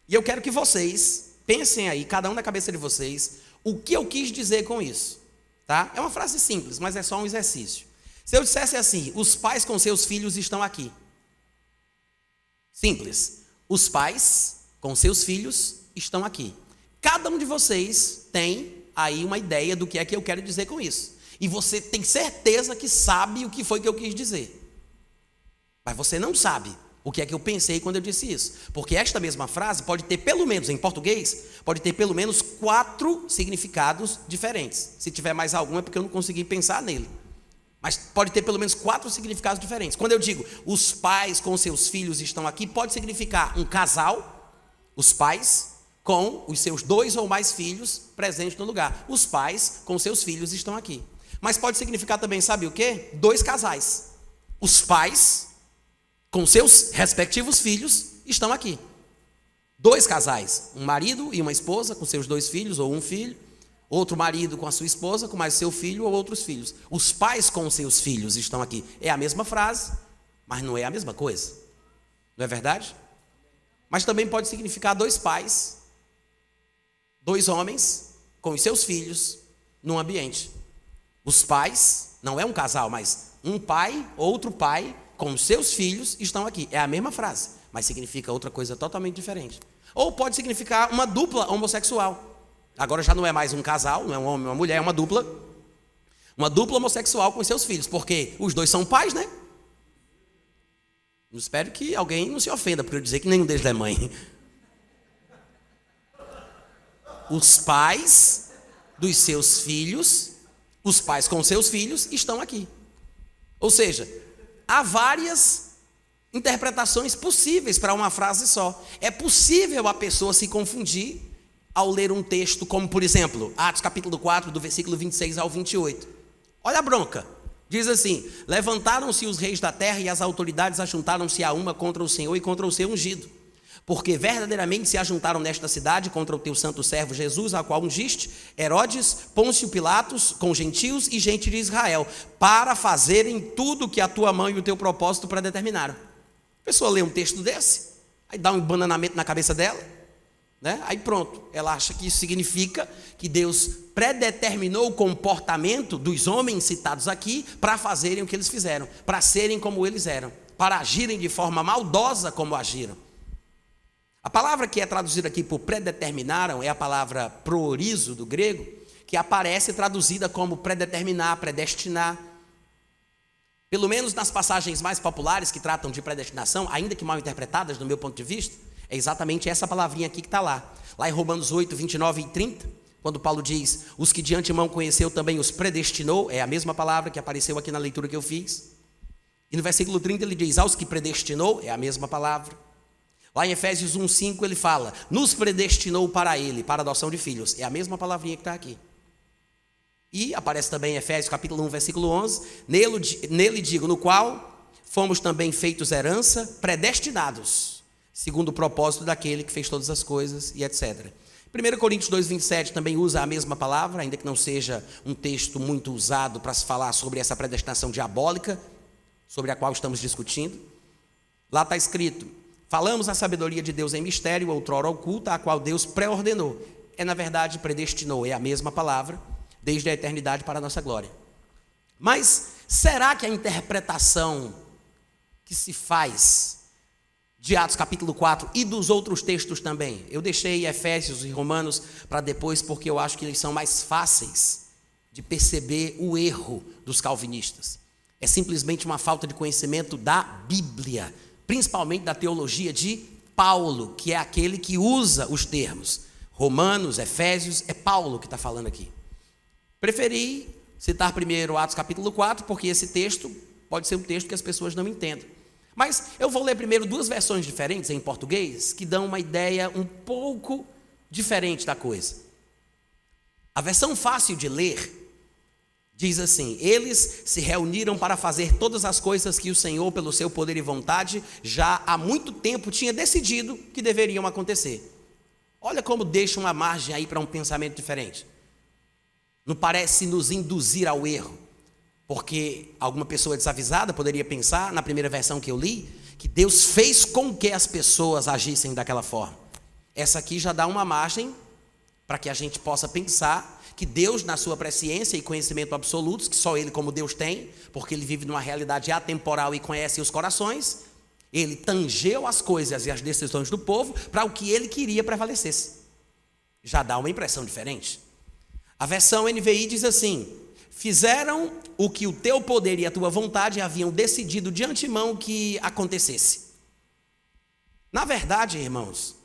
E eu quero que vocês pensem aí, cada um na cabeça de vocês, o que eu quis dizer com isso. Tá? É uma frase simples, mas é só um exercício. Se eu dissesse assim, os pais com seus filhos estão aqui. Simples. Os pais com seus filhos estão aqui. Cada um de vocês tem aí uma ideia do que é que eu quero dizer com isso. E você tem certeza que sabe o que foi que eu quis dizer. Mas você não sabe o que é que eu pensei quando eu disse isso. Porque esta mesma frase pode ter pelo menos, em português, pode ter pelo menos 4 significados diferentes. Se tiver mais algum é porque eu não consegui pensar nele. Mas pode ter pelo menos 4 significados diferentes. Quando eu digo, os pais com seus filhos estão aqui, pode significar um casal, os pais com os seus 2 ou mais filhos presentes no lugar. Os pais com seus filhos estão aqui. Mas pode significar também, sabe o quê? 2 casais. Os pais com seus respectivos filhos estão aqui. Dois casais, um marido e uma esposa com seus dois filhos ou um filho, outro marido com a sua esposa com mais seu filho ou outros filhos. Os pais com seus filhos estão aqui. É a mesma frase, mas não é a mesma coisa. Não é verdade? Mas também pode significar dois pais, dois homens com os seus filhos num ambiente. Os pais, não é um casal, mas um pai, outro pai com os seus filhos estão aqui. É a mesma frase, mas significa outra coisa totalmente diferente. Ou pode significar uma dupla homossexual. Agora já não é mais um casal, não é um homem e uma mulher, é uma dupla homossexual com seus filhos, porque os dois são pais, né? Eu espero que alguém não se ofenda por eu dizer que nenhum deles é mãe. Os pais dos seus filhos, os pais com seus filhos estão aqui. Ou seja, há várias interpretações possíveis para uma frase só. É possível a pessoa se confundir ao ler um texto como, por exemplo, Atos capítulo 4, do versículo 26 ao 28. Olha a bronca. Diz assim: levantaram-se os reis da terra e as autoridades ajuntaram-se a uma contra o Senhor e contra o seu ungido. Porque verdadeiramente se ajuntaram nesta cidade contra o teu santo servo Jesus, a qual ungiste, Herodes, Pôncio Pilatos, com gentios e gente de Israel, para fazerem tudo que a tua mão e o teu propósito predeterminaram. A pessoa lê um texto desse, aí dá um bananamento na cabeça dela, né? Aí pronto, ela acha que isso significa que Deus predeterminou o comportamento dos homens citados aqui para fazerem o que eles fizeram, para serem como eles eram, para agirem de forma maldosa como agiram. A palavra que é traduzida aqui por predeterminaram é a palavra proorizo do grego, que aparece traduzida como predeterminar, predestinar. Pelo menos nas passagens mais populares que tratam de predestinação, ainda que mal interpretadas do meu ponto de vista, é exatamente essa palavrinha aqui que está lá. Lá em Romanos 8, 29 e 30, quando Paulo diz: os que de antemão conheceu também os predestinou, é a mesma palavra que apareceu aqui na leitura que eu fiz. E no versículo 30 ele diz: aos que predestinou, é a mesma palavra. Lá em Efésios 1, 5 ele fala: nos predestinou para ele, para a adoção de filhos, é a mesma palavrinha que está aqui. E aparece também em Efésios capítulo 1, versículo 11, nele digo, no qual fomos também feitos herança, predestinados, segundo o propósito daquele que fez todas as coisas e etc. 1 Coríntios 2, 27 também usa a mesma palavra, ainda que não seja um texto muito usado para se falar sobre essa predestinação diabólica, sobre a qual estamos discutindo. Lá está escrito: falamos a sabedoria de Deus em mistério, outrora oculta, a qual Deus pré-ordenou. É, na verdade, predestinou, é a mesma palavra, desde a eternidade para a nossa glória. Mas será que a interpretação que se faz de Atos capítulo 4 e dos outros textos também, eu deixei Efésios e Romanos para depois, porque eu acho que eles são mais fáceis de perceber o erro dos calvinistas. É simplesmente uma falta de conhecimento da Bíblia, principalmente da teologia de Paulo, que é aquele que usa os termos. Romanos, Efésios, é Paulo que está falando aqui. Preferi citar primeiro Atos capítulo 4, porque esse texto pode ser um texto que as pessoas não entendam. Mas eu vou ler primeiro duas versões diferentes em português, que dão uma ideia um pouco diferente da coisa. A versão fácil de ler diz assim: eles se reuniram para fazer todas as coisas que o Senhor, pelo seu poder e vontade, já há muito tempo tinha decidido que deveriam acontecer. Olha como deixa uma margem aí para um pensamento diferente. Não parece nos induzir ao erro, porque alguma pessoa desavisada poderia pensar, na primeira versão que eu li, que Deus fez com que as pessoas agissem daquela forma. Essa aqui já dá uma margem para que a gente possa pensar que Deus, na sua presciência e conhecimento absolutos, que só Ele como Deus tem, porque Ele vive numa realidade atemporal e conhece os corações, Ele tangeu as coisas e as decisões do povo para o que Ele queria prevalecesse. Já dá uma impressão diferente. A versão NVI diz assim: fizeram o que o teu poder e a tua vontade haviam decidido de antemão que acontecesse. Na verdade, irmãos,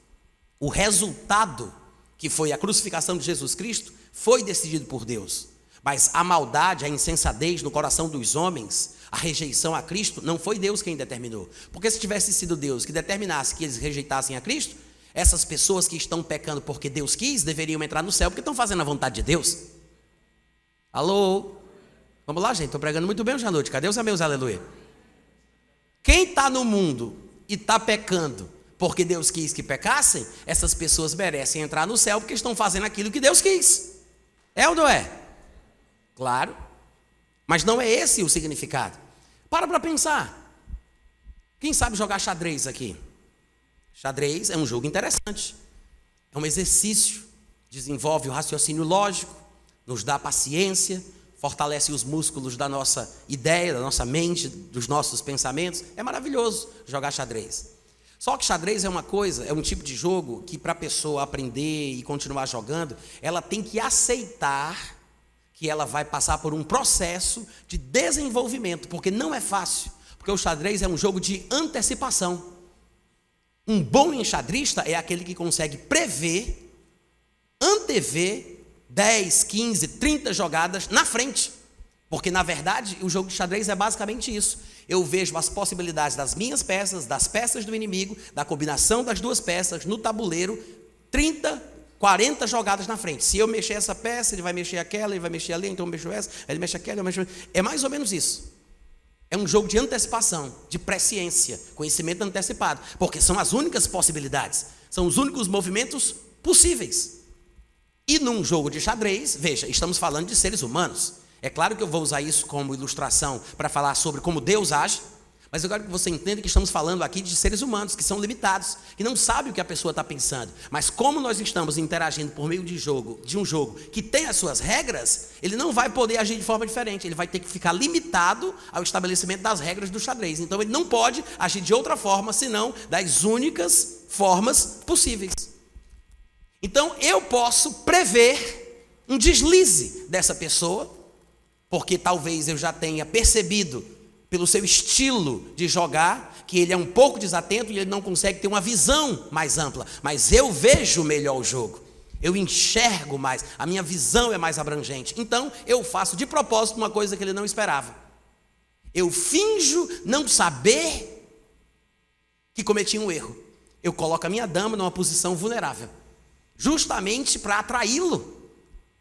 o resultado, que foi a crucificação de Jesus Cristo, foi decidido por Deus. Mas a maldade, a insensatez no coração dos homens, a rejeição a Cristo, não foi Deus quem determinou. Porque se tivesse sido Deus que determinasse que eles rejeitassem a Cristo, essas pessoas que estão pecando porque Deus quis, deveriam entrar no céu porque estão fazendo a vontade de Deus. Alô? Vamos lá, gente, estou pregando muito bem hoje à noite. Cadê os amigos, aleluia? Quem está no mundo e está pecando porque Deus quis que pecassem, essas pessoas merecem entrar no céu porque estão fazendo aquilo que Deus quis. É ou não é? Claro. Mas não é esse o significado. Para pensar. Quem sabe jogar xadrez aqui? Xadrez é um jogo interessante. É um exercício. Desenvolve o raciocínio lógico, nos dá paciência, fortalece os músculos da nossa ideia, da nossa mente, dos nossos pensamentos. É maravilhoso jogar xadrez. Só que xadrez é uma coisa, é um tipo de jogo que para a pessoa aprender e continuar jogando, ela tem que aceitar que ela vai passar por um processo de desenvolvimento, porque não é fácil, porque o xadrez é um jogo de antecipação. Um bom enxadrista é aquele que consegue prever, antever 10, 15, 30 jogadas na frente. Porque, na verdade, o jogo de xadrez é basicamente isso. Eu vejo as possibilidades das minhas peças, das peças do inimigo, da combinação das duas peças no tabuleiro, 30, 40 jogadas na frente. Se eu mexer essa peça, ele vai mexer aquela, ele vai mexer ali, então eu mexo essa, ele mexe aquela, eu mexo... É mais ou menos isso. É um jogo de antecipação, de presciência, conhecimento antecipado. Porque são as únicas possibilidades, são os únicos movimentos possíveis. E num jogo de xadrez, veja, estamos falando de seres humanos. É claro que eu vou usar isso como ilustração para falar sobre como Deus age, mas eu quero que você entenda que estamos falando aqui de seres humanos que são limitados, que não sabem o que a pessoa está pensando. Mas como nós estamos interagindo por meio de um jogo que tem as suas regras, ele não vai poder agir de forma diferente, ele vai ter que ficar limitado ao estabelecimento das regras do xadrez. Então ele não pode agir de outra forma, senão das únicas formas possíveis. Então eu posso prever um deslize dessa pessoa, porque talvez eu já tenha percebido, pelo seu estilo de jogar, que ele é um pouco desatento e ele não consegue ter uma visão mais ampla. Mas eu vejo melhor o jogo, eu enxergo mais, a minha visão é mais abrangente. Então eu faço de propósito uma coisa que ele não esperava. Eu finjo não saber que cometi um erro. Eu coloco a minha dama numa posição vulnerável, justamente para atraí-lo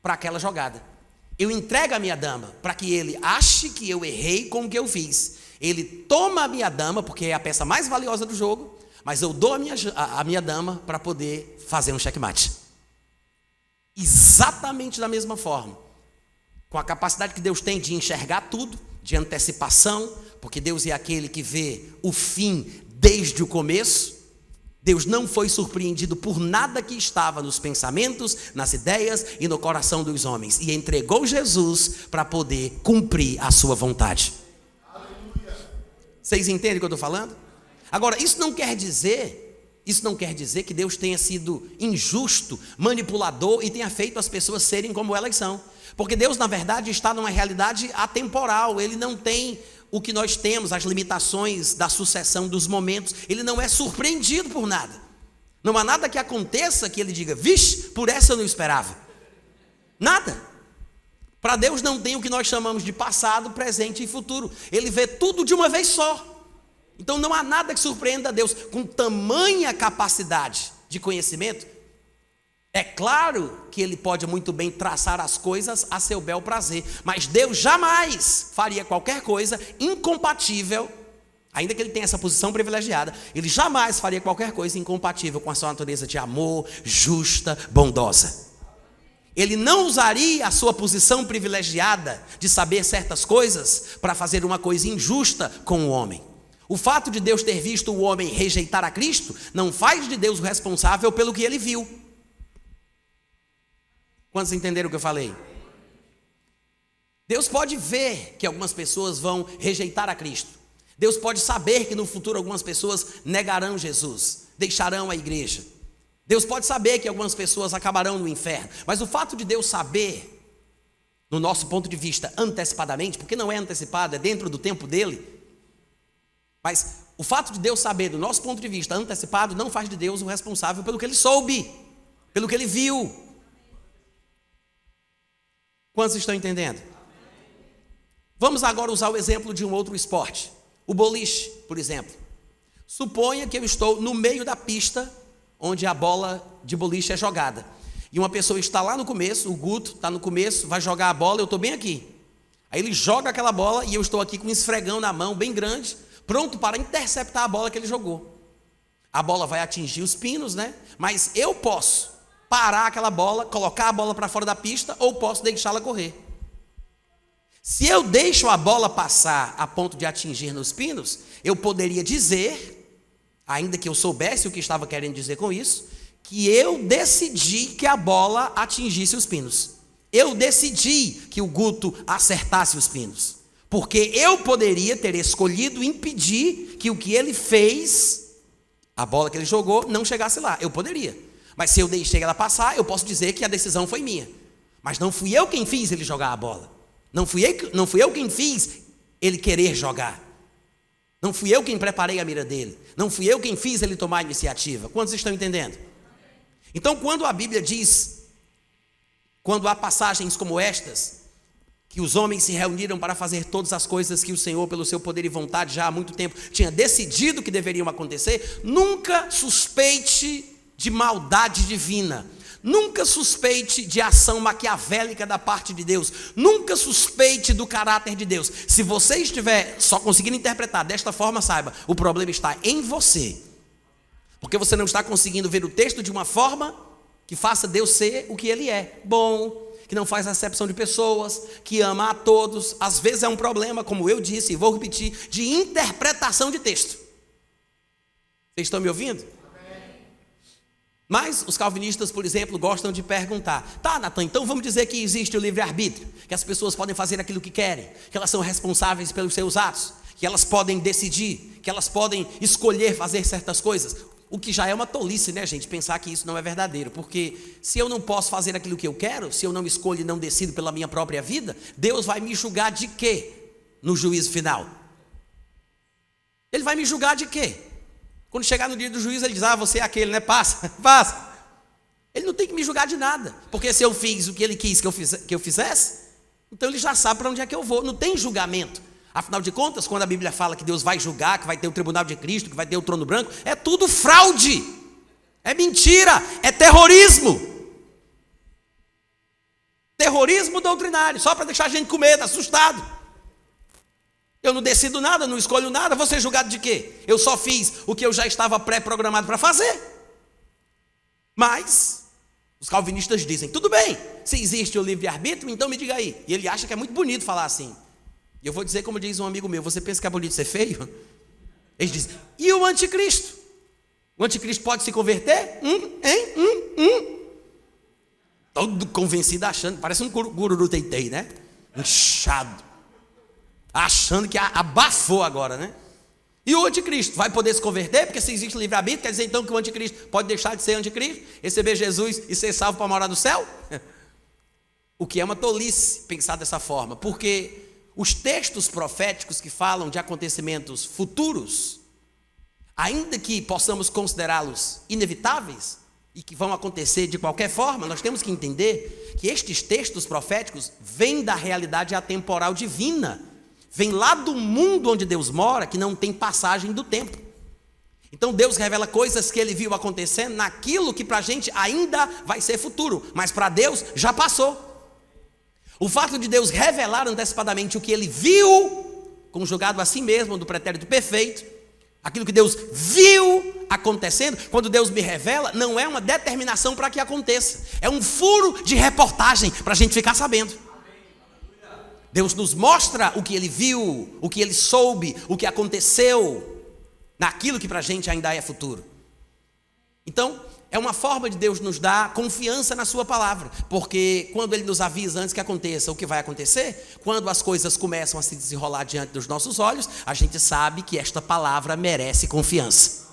para aquela jogada. Eu entrego a minha dama para que ele ache que eu errei com o que eu fiz. Ele toma a minha dama, porque é a peça mais valiosa do jogo, mas eu dou a minha dama para poder fazer um checkmate. Exatamente da mesma forma. Com a capacidade que Deus tem de enxergar tudo, de antecipação, porque Deus é aquele que vê o fim desde o começo. Deus não foi surpreendido por nada que estava nos pensamentos, nas ideias e no coração dos homens. E entregou Jesus para poder cumprir a sua vontade. Aleluia. Vocês entendem o que eu estou falando? Agora, isso não quer dizer que Deus tenha sido injusto, manipulador e tenha feito as pessoas serem como elas são. Porque Deus, na verdade, está numa realidade atemporal. Ele não tem o que nós temos, as limitações da sucessão dos momentos. Ele não é surpreendido por nada. Não há nada que aconteça que ele diga, vixe, por essa eu não esperava. Nada. Para Deus não tem o que nós chamamos de passado, presente e futuro. Ele vê tudo de uma vez só. Então não há nada que surpreenda a Deus. Com tamanha capacidade de conhecimento, é claro que ele pode muito bem traçar as coisas a seu bel prazer, mas Deus jamais faria qualquer coisa incompatível, ainda que ele tenha essa posição privilegiada, ele jamais faria qualquer coisa incompatível com a sua natureza de amor, justa, bondosa. Ele não usaria a sua posição privilegiada de saber certas coisas para fazer uma coisa injusta com o homem. O fato de Deus ter visto o homem rejeitar a Cristo não faz de Deus o responsável pelo que ele viu. Quantos entenderam o que eu falei? Deus pode ver que algumas pessoas vão rejeitar a Cristo. Deus pode saber que no futuro algumas pessoas negarão Jesus, deixarão a igreja. Deus pode saber que algumas pessoas acabarão no inferno. Mas o fato de Deus saber, no nosso ponto de vista, antecipadamente, porque não é antecipado, é dentro do tempo dele. Mas o fato de Deus saber, do nosso ponto de vista, antecipado, não faz de Deus o responsável pelo que ele soube, pelo que ele viu. Quantos estão entendendo? Vamos agora usar o exemplo de um outro esporte. O boliche, por exemplo. Suponha que eu estou no meio da pista onde a bola de boliche é jogada. E uma pessoa está lá no começo, o Guto está no começo, vai jogar a bola, eu estou bem aqui. Aí ele joga aquela bola e eu estou aqui com um esfregão na mão, bem grande, pronto para interceptar a bola que ele jogou. A bola vai atingir os pinos, né? Mas eu posso parar aquela bola, colocar a bola para fora da pista, ou posso deixá-la correr. Se eu deixo a bola passar a ponto de atingir nos pinos, eu poderia dizer, ainda que eu soubesse o que estava querendo dizer com isso, que eu decidi que a bola atingisse os pinos. Eu decidi que o Guto acertasse os pinos. Porque eu poderia ter escolhido impedir que o que ele fez, a bola que ele jogou, não chegasse lá. Eu poderia. Mas se eu deixei ela passar, eu posso dizer que a decisão foi minha. Mas não fui eu quem fiz ele jogar a bola. Não fui eu quem fiz ele querer jogar. Não fui eu quem preparei a mira dele. Não fui eu quem fiz ele tomar a iniciativa. Quantos estão entendendo? Então, quando a Bíblia diz, quando há passagens como estas, que os homens se reuniram para fazer todas as coisas que o Senhor, pelo seu poder e vontade, já há muito tempo tinha decidido que deveriam acontecer, nunca suspeite de maldade divina. Nunca suspeite de ação maquiavélica da parte de Deus. Nunca suspeite do caráter de Deus. Se você estiver só conseguindo interpretar desta forma, saiba, o problema está em você. Porque você não está conseguindo ver o texto de uma forma que faça Deus ser o que Ele é. Bom, que não faz acepção de pessoas, que ama a todos. Às vezes é um problema, como eu disse e vou repetir, de interpretação de texto. Vocês estão me ouvindo? Mas os calvinistas, por exemplo, gostam de perguntar: tá, Natan, então vamos dizer que existe o livre-arbítrio, que as pessoas podem fazer aquilo que querem, que elas são responsáveis pelos seus atos, que elas podem decidir, que elas podem escolher fazer certas coisas. O que já é uma tolice, né, gente, pensar que isso não é verdadeiro, porque se eu não posso fazer aquilo que eu quero, se eu não escolho e não decido pela minha própria vida, Deus vai me julgar de quê no juízo final? Ele vai me julgar de quê? Quando chegar no dia do juízo, ele diz: ah, você é aquele, né? Passa, passa. Ele não tem que me julgar de nada, porque se eu fiz o que ele quis que eu fizesse, então ele já sabe para onde é que eu vou. Não tem julgamento. Afinal de contas, quando a Bíblia fala que Deus vai julgar, que vai ter o tribunal de Cristo, que vai ter o trono branco, é tudo fraude, é mentira, é terrorismo. Terrorismo doutrinário, só para deixar a gente com medo, assustado. Eu não decido nada, não escolho nada, vou ser julgado de quê? Eu só fiz o que eu já estava pré-programado para fazer. Mas os calvinistas dizem: tudo bem, se existe o livre-arbítrio, então me diga aí. E ele acha que é muito bonito falar assim. E eu vou dizer como diz um amigo meu: você pensa que é bonito ser feio? Eles dizem: e o anticristo? O anticristo pode se converter? Todo convencido achando, parece um gururu teitei, né? Inchado. Achando que abafou agora, né? E o anticristo vai poder se converter? Porque se existe livre-arbítrio, quer dizer então que o anticristo pode deixar de ser anticristo, receber Jesus e ser salvo para morar no céu? O que é uma tolice pensar dessa forma, porque os textos proféticos que falam de acontecimentos futuros, ainda que possamos considerá-los inevitáveis e que vão acontecer de qualquer forma, nós temos que entender que estes textos proféticos vêm da realidade atemporal divina, vêm lá do mundo onde Deus mora, que não tem passagem do tempo. Então Deus revela coisas que Ele viu acontecendo naquilo que para a gente ainda vai ser futuro, mas para Deus já passou. O fato de Deus revelar antecipadamente o que Ele viu, conjugado a si mesmo, do pretérito perfeito, aquilo que Deus viu acontecendo, quando Deus me revela, não é uma determinação para que aconteça, é um furo de reportagem para a gente ficar sabendo. Deus nos mostra o que Ele viu, o que Ele soube, o que aconteceu, naquilo que para a gente ainda é futuro. Então, é uma forma de Deus nos dar confiança na sua palavra, porque quando Ele nos avisa antes que aconteça o que vai acontecer, quando as coisas começam a se desenrolar diante dos nossos olhos, a gente sabe que esta palavra merece confiança.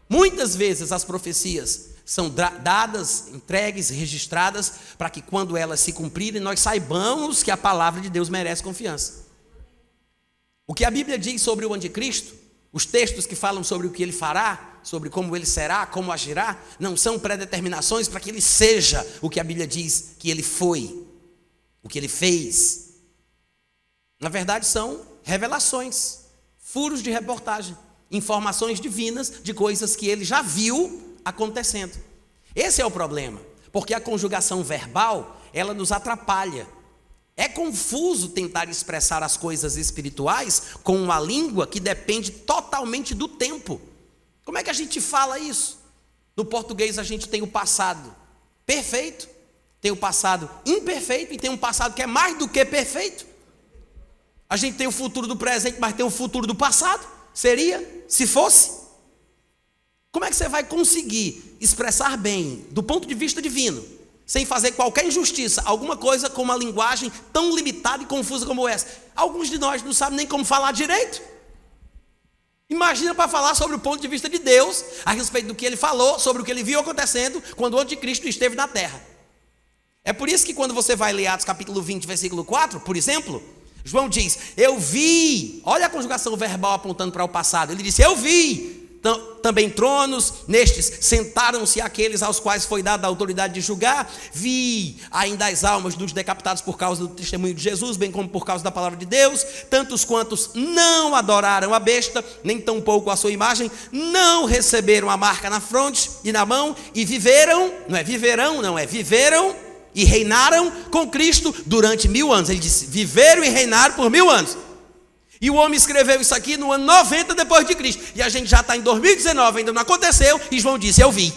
Muitas vezes as profecias são dadas, entregues, registradas, para que quando elas se cumprirem, nós saibamos que a palavra de Deus merece confiança. O que a Bíblia diz sobre o anticristo, os textos que falam sobre o que ele fará, sobre como ele será, como agirá, não são predeterminações para que ele seja o que a Bíblia diz que ele foi, o que ele fez. Na verdade, são revelações, furos de reportagem, informações divinas de coisas que ele já viu acontecendo. Esse é o problema, porque a conjugação verbal, ela nos atrapalha. É confuso tentar expressar as coisas espirituais com uma língua que depende totalmente do tempo. Como é que a gente fala isso? No português a gente tem o passado perfeito, tem o passado imperfeito e tem um passado que é mais do que perfeito. A gente tem o futuro do presente, mas tem o futuro do passado. Seria, se fosse. Como é que você vai conseguir expressar bem, do ponto de vista divino, sem fazer qualquer injustiça, alguma coisa com uma linguagem tão limitada e confusa como essa? Alguns de nós não sabem nem como falar direito. Imagina para falar sobre o ponto de vista de Deus, a respeito do que ele falou, sobre o que ele viu acontecendo quando o anticristo esteve na terra. É por isso que quando você vai ler Atos capítulo 20, versículo 4, por exemplo, João diz, eu vi, olha a conjugação verbal apontando para o passado, ele disse, eu vi também tronos, nestes sentaram-se aqueles aos quais foi dada a autoridade de julgar, vi ainda as almas dos decapitados por causa do testemunho de Jesus, bem como por causa da palavra de Deus, tantos quantos não adoraram a besta, nem tampouco a sua imagem, não receberam a marca na fronte e na mão, e viveram, viveram e reinaram com Cristo durante 1000 anos. Ele disse, viveram e reinaram por 1000 anos. E o homem escreveu isso aqui no ano 90 depois de Cristo. E a gente já está em 2019, ainda não aconteceu. E João disse, eu vi.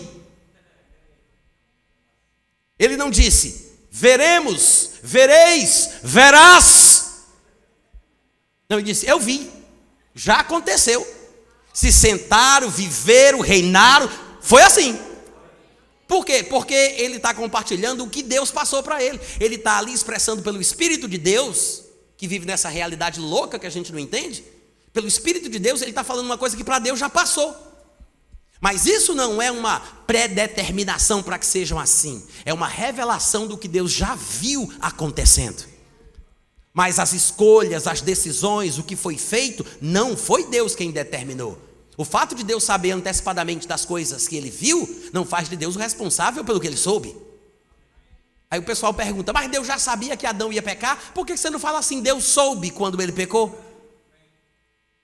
Ele não disse, veremos, vereis, verás. Não, ele disse, eu vi. Já aconteceu. Se sentaram, viveram, reinaram. Foi assim. Por quê? Porque ele está compartilhando o que Deus passou para ele. Ele está ali expressando pelo Espírito de Deus, que vive nessa realidade louca que a gente não entende, pelo Espírito de Deus, ele está falando uma coisa que para Deus já passou. Mas isso não é uma predeterminação para que sejam assim, é uma revelação do que Deus já viu acontecendo. Mas as escolhas, as decisões, o que foi feito, não foi Deus quem determinou. O fato de Deus saber antecipadamente das coisas que ele viu, não faz de Deus o responsável pelo que ele soube. Aí o pessoal pergunta, mas Deus já sabia que Adão ia pecar? Por que você não fala assim, Deus soube quando ele pecou?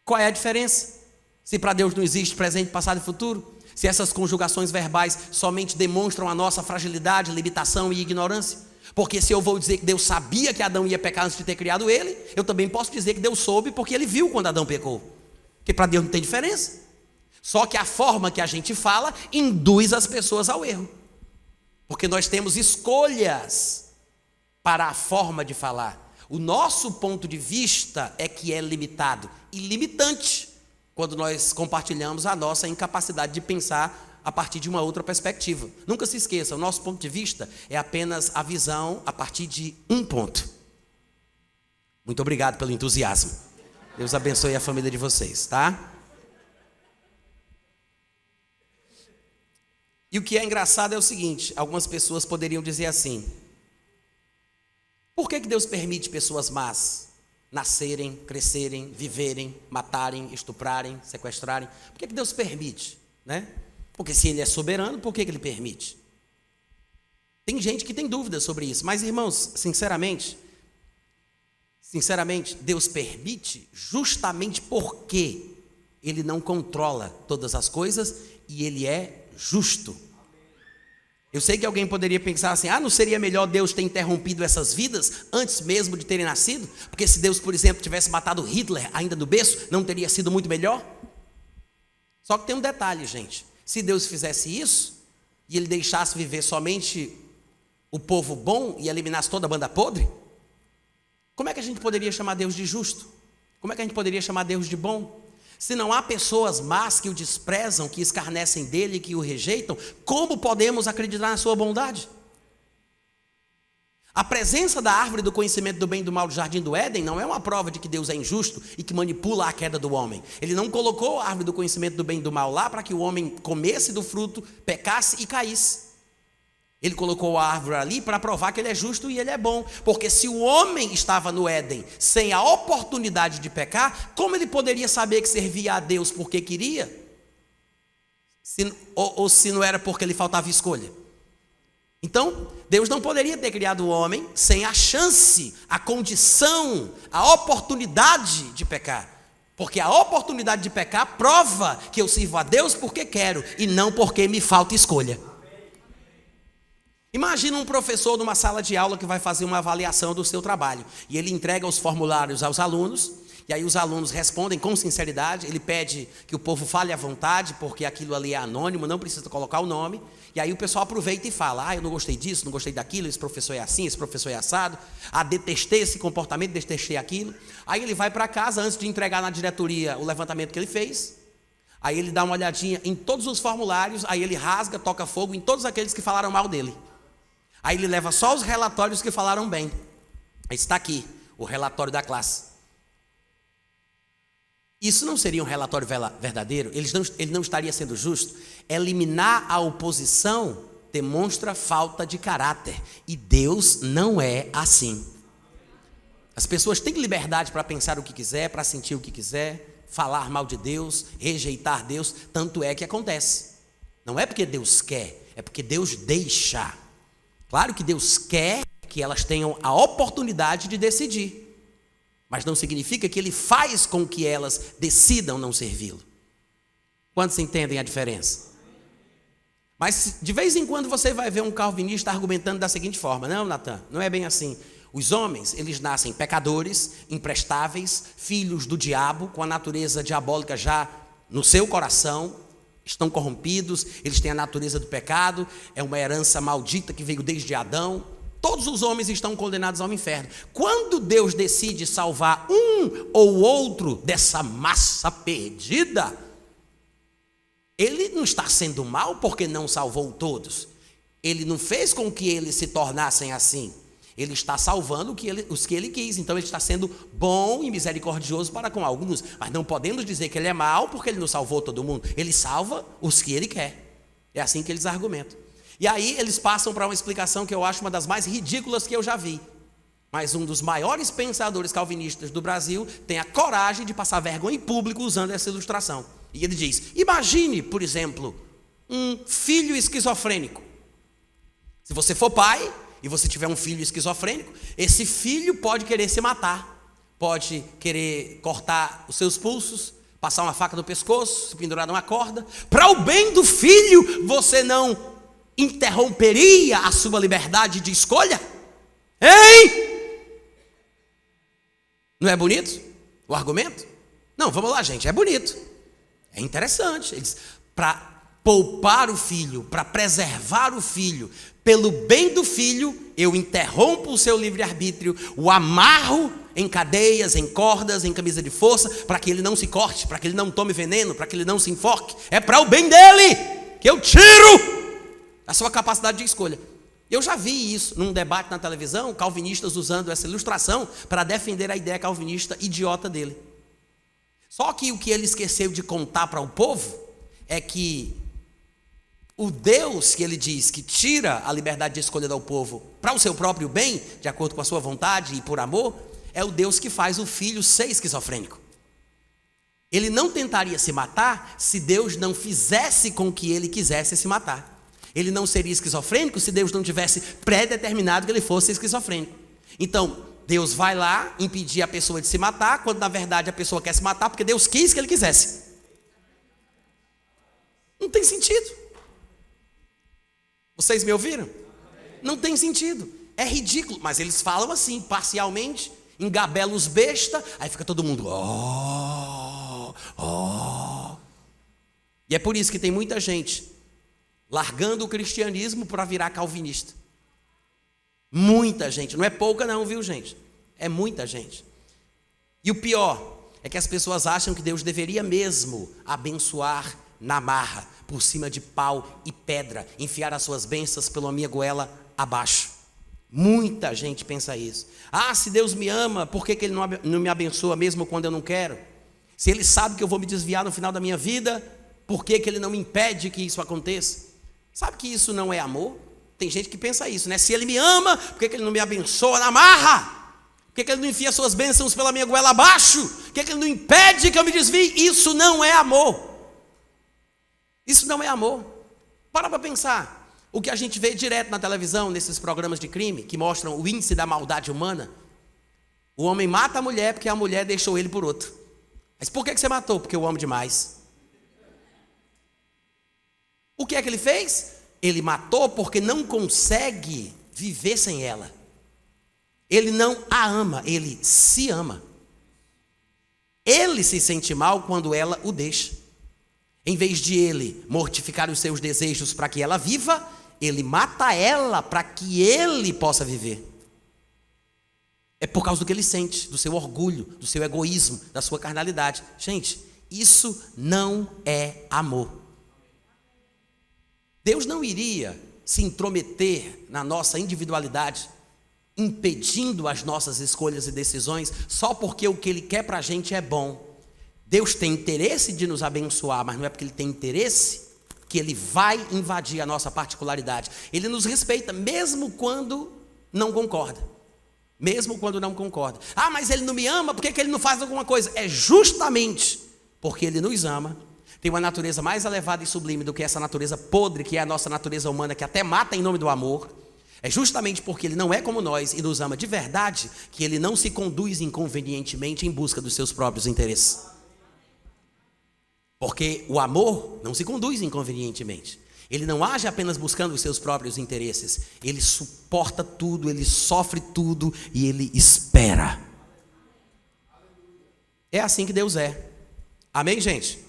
Qual é a diferença? Se para Deus não existe presente, passado e futuro? Se essas conjugações verbais somente demonstram a nossa fragilidade, limitação e ignorância? Porque se eu vou dizer que Deus sabia que Adão ia pecar antes de ter criado ele, eu também posso dizer que Deus soube porque ele viu quando Adão pecou. Porque para Deus não tem diferença. Só que a forma que a gente fala induz as pessoas ao erro. Porque nós temos escolhas para a forma de falar. O nosso ponto de vista é que é limitado e limitante quando nós compartilhamos a nossa incapacidade de pensar a partir de uma outra perspectiva. Nunca se esqueça, o nosso ponto de vista é apenas a visão a partir de um ponto. Muito obrigado pelo entusiasmo. Deus abençoe a família de vocês, tá? E o que é engraçado é o seguinte, algumas pessoas poderiam dizer assim, por que Deus permite pessoas más nascerem, crescerem, viverem, matarem, estuprarem, sequestrarem? Por que Deus permite? Né? Porque se ele é soberano, por que ele permite? Tem gente que tem dúvidas sobre isso, mas irmãos, sinceramente, Deus permite justamente porque ele não controla todas as coisas e ele é justo. Eu sei que alguém poderia pensar assim, não seria melhor Deus ter interrompido essas vidas antes mesmo de terem nascido? Porque se Deus, por exemplo, tivesse matado Hitler ainda no berço, não teria sido muito melhor? Só que tem um detalhe, gente. Se Deus fizesse isso, e ele deixasse viver somente o povo bom e eliminasse toda a banda podre, como é que a gente poderia chamar Deus de justo? Como é que a gente poderia chamar Deus de bom? Se não há pessoas más que o desprezam, que escarnecem dele, que o rejeitam, como podemos acreditar na sua bondade? A presença da árvore do conhecimento do bem e do mal do jardim do Éden não é uma prova de que Deus é injusto e que manipula a queda do homem. Ele não colocou a árvore do conhecimento do bem e do mal lá para que o homem comesse do fruto, pecasse e caísse. Ele colocou a árvore ali para provar que ele é justo e ele é bom. Porque se o homem estava no Éden sem a oportunidade de pecar, como ele poderia saber que servia a Deus porque queria? Ou se não era porque lhe faltava escolha? Então, Deus não poderia ter criado o homem sem a chance, a condição, a oportunidade de pecar. Porque a oportunidade de pecar prova que eu sirvo a Deus porque quero e não porque me falta escolha. Imagina um professor numa sala de aula que vai fazer uma avaliação do seu trabalho. E ele entrega os formulários aos alunos E aí os alunos respondem com sinceridade. Ele pede que o povo fale à vontade, porque aquilo ali é anônimo, não precisa colocar o nome. E aí o pessoal aproveita e fala: eu não gostei disso, não gostei daquilo, esse professor é assim, esse professor é assado, detestei esse comportamento, detestei aquilo. Aí ele vai para casa, antes de entregar na diretoria o levantamento que ele fez. Aí ele dá uma olhadinha em todos os formulários, aí ele rasga, toca fogo em todos aqueles que falaram mal dele. Aí ele leva só os relatórios que falaram bem. Aí está aqui, o relatório da classe. Isso não seria um relatório verdadeiro? Ele não estaria sendo justo? Eliminar a oposição demonstra falta de caráter. E Deus não é assim. As pessoas têm liberdade para pensar o que quiser, para sentir o que quiser, falar mal de Deus, rejeitar Deus. Tanto é que acontece. Não é porque Deus quer, é porque Deus deixa. Claro que Deus quer que elas tenham a oportunidade de decidir. Mas não significa que Ele faz com que elas decidam não servi-lo. Quantos entendem a diferença? Mas de vez em quando você vai ver um calvinista argumentando da seguinte forma: não, Natan, não é bem assim. Os homens, eles nascem pecadores, imprestáveis, filhos do diabo, com a natureza diabólica já no seu coração, estão corrompidos, eles têm a natureza do pecado, é uma herança maldita que veio desde Adão. Todos os homens estão condenados ao inferno. Quando Deus decide salvar um ou outro dessa massa perdida, Ele não está sendo mal porque não salvou todos. Ele não fez com que eles se tornassem assim. Ele está salvando os que Ele quis. Então Ele está sendo bom e misericordioso para com alguns. Mas não podemos dizer que Ele é mau porque Ele não salvou todo mundo. Ele salva os que Ele quer. É assim que eles argumentam. E aí eles passam para uma explicação que eu acho uma das mais ridículas que eu já vi. Mas um dos maiores pensadores calvinistas do Brasil tem a coragem de passar vergonha em público usando essa ilustração. E ele diz: imagine, por exemplo, um filho esquizofrênico. Se você for pai e você tiver um filho esquizofrênico, esse filho pode querer se matar, pode querer cortar os seus pulsos, passar uma faca no pescoço, se pendurar numa corda. Para o bem do filho, você não interromperia a sua liberdade de escolha? Hein? Não é bonito o argumento? Não, vamos lá, gente, é bonito, é interessante. Para poupar o filho, para preservar o filho, pelo bem do filho, eu interrompo o seu livre-arbítrio, o amarro em cadeias, em cordas, em camisa de força, para que ele não se corte, para que ele não tome veneno, para que ele não se enforque. É para o bem dele que eu tiro a sua capacidade de escolha. Eu já vi isso num debate na televisão, calvinistas usando essa ilustração para defender a ideia calvinista idiota dele. Só que o que ele esqueceu de contar para o povo é que o Deus que ele diz que tira a liberdade de escolha do povo para o seu próprio bem, de acordo com a sua vontade e por amor, é o Deus que faz o filho ser esquizofrênico. Ele não tentaria se matar se Deus não fizesse com que ele quisesse se matar. Ele não seria esquizofrênico se Deus não tivesse pré-determinado que ele fosse esquizofrênico. Então, Deus vai lá impedir a pessoa de se matar, quando na verdade a pessoa quer se matar porque Deus quis que ele quisesse. Não tem sentido. Vocês me ouviram? Não tem sentido. É ridículo, mas eles falam assim, parcialmente, engabelam os besta, aí fica todo mundo, E é por isso que tem muita gente largando o cristianismo para virar calvinista. Muita gente, não é pouca não, viu, gente? É muita gente. E o pior é que as pessoas acham que Deus deveria mesmo abençoar na marra, por cima de pau e pedra, enfiar as suas bênçãos pela minha goela abaixo. Muita gente pensa isso. Se Deus me ama, por que Ele não me abençoa mesmo quando eu não quero? Se Ele sabe que eu vou me desviar no final da minha vida, por que Ele não me impede que isso aconteça? Sabe que isso não é amor? Tem gente que pensa isso, né? Se Ele me ama, por que Ele não me abençoa na marra? Por que Ele não enfia suas bênçãos pela minha goela abaixo? Por que Ele não impede que eu me desvie? Isso não é amor. Isso não é amor. Para pensar. O que a gente vê direto na televisão, nesses programas de crime, que mostram o índice da maldade humana. O homem mata a mulher porque a mulher deixou ele por outro. Mas por que você matou? Porque eu amo demais. O que é que ele fez? Ele matou porque não consegue viver sem ela. Ele não a ama, ele se ama. Ele se sente mal quando ela o deixa. Em vez de ele mortificar os seus desejos para que ela viva, ele mata ela para que ele possa viver. É por causa do que ele sente, do seu orgulho, do seu egoísmo, da sua carnalidade. Gente, isso não é amor. Deus não iria se intrometer na nossa individualidade, impedindo as nossas escolhas e decisões, só porque o que Ele quer para a gente é bom. Deus tem interesse de nos abençoar, mas não é porque Ele tem interesse que Ele vai invadir a nossa particularidade. Ele nos respeita, mesmo quando não concorda. Mesmo quando não concorda. Ah, mas Ele não me ama, por que Ele não faz alguma coisa? É justamente porque Ele nos ama. Tem uma natureza mais elevada e sublime do que essa natureza podre, que é a nossa natureza humana, que até mata em nome do amor. É justamente porque Ele não é como nós e nos ama de verdade, que Ele não se conduz inconvenientemente em busca dos seus próprios interesses. Porque o amor não se conduz inconvenientemente. Ele não age apenas buscando os seus próprios interesses. Ele suporta tudo, ele sofre tudo e ele espera. É assim que Deus é. Amém, gente?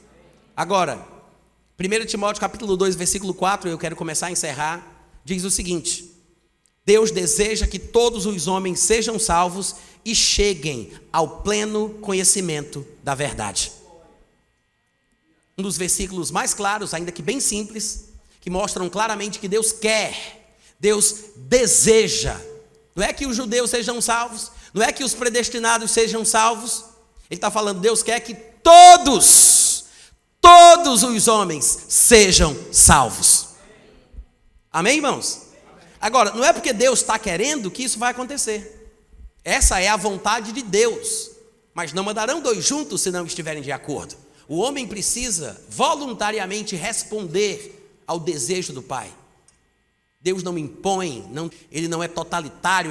Agora, 1 Timóteo capítulo 2, versículo 4, eu quero começar a encerrar, diz o seguinte: Deus deseja que todos os homens sejam salvos e cheguem ao pleno conhecimento da verdade. Um dos versículos mais claros, ainda que bem simples, que mostram claramente que Deus quer, Deus deseja. Não é que os judeus sejam salvos, não é que os predestinados sejam salvos. Ele está falando, Deus quer que todos os homens sejam salvos. Amém, irmãos? Agora, não é porque Deus está querendo que isso vai acontecer. Essa é a vontade de Deus. Mas não mandarão dois juntos se não estiverem de acordo. O homem precisa voluntariamente responder ao desejo do Pai. Deus não impõe, Ele não é totalitário,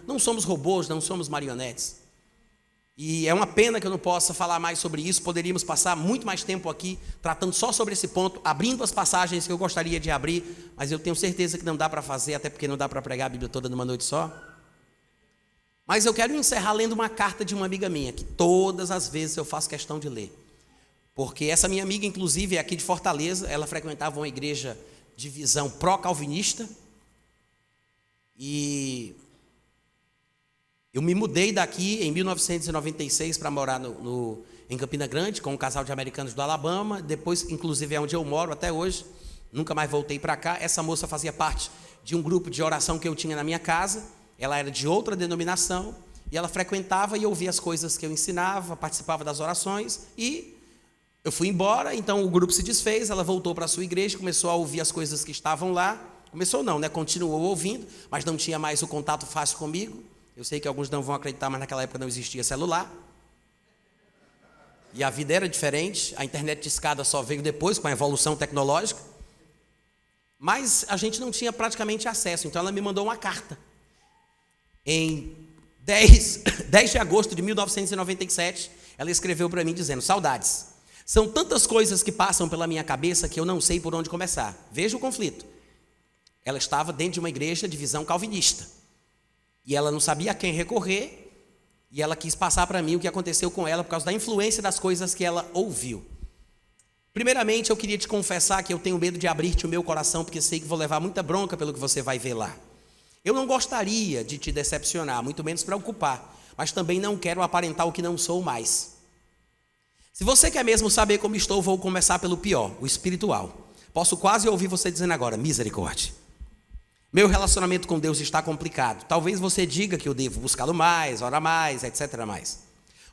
não somos robôs, não somos marionetes. E é uma pena que eu não possa falar mais sobre isso. Poderíamos passar muito mais tempo aqui tratando só sobre esse ponto, abrindo as passagens que eu gostaria de abrir, mas eu tenho certeza que não dá para fazer, até porque não dá para pregar a Bíblia toda numa noite só. Mas eu quero encerrar lendo uma carta de uma amiga minha, que todas as vezes eu faço questão de ler. Porque essa minha amiga, inclusive, é aqui de Fortaleza, ela frequentava uma igreja de visão pró-calvinista. E eu me mudei daqui em 1996 para morar em Campina Grande, com um casal de americanos do Alabama. Depois, inclusive, é onde eu moro até hoje. Nunca mais voltei para cá. Essa moça fazia parte de um grupo de oração que eu tinha na minha casa. Ela era de outra denominação. E ela frequentava e ouvia as coisas que eu ensinava, participava das orações. E eu fui embora, então o grupo se desfez. Ela voltou para a sua igreja, começou a ouvir as coisas que estavam lá. Começou não, né? Continuou ouvindo, mas não tinha mais o contato fácil comigo. Eu sei que alguns não vão acreditar, mas naquela época não existia celular. E a vida era diferente, a internet de escada só veio depois, com a evolução tecnológica. Mas a gente não tinha praticamente acesso, então ela me mandou uma carta. Em 10 de agosto de 1997, ela escreveu para mim dizendo: saudades, são tantas coisas que passam pela minha cabeça que eu não sei por onde começar. Veja o conflito. Ela estava dentro de uma igreja de visão calvinista. E ela não sabia a quem recorrer. E ela quis passar para mim o que aconteceu com ela por causa da influência das coisas que ela ouviu. Primeiramente, eu queria te confessar que eu tenho medo de abrir-te o meu coração, porque sei que vou levar muita bronca pelo que você vai ver lá. Eu não gostaria de te decepcionar, muito menos preocupar, mas também não quero aparentar o que não sou mais. Se você quer mesmo saber como estou, vou começar pelo pior, o espiritual. Posso quase ouvir você dizendo agora: misericórdia. Meu relacionamento com Deus está complicado. Talvez você diga que eu devo buscá-lo mais, orar mais, etc. mais.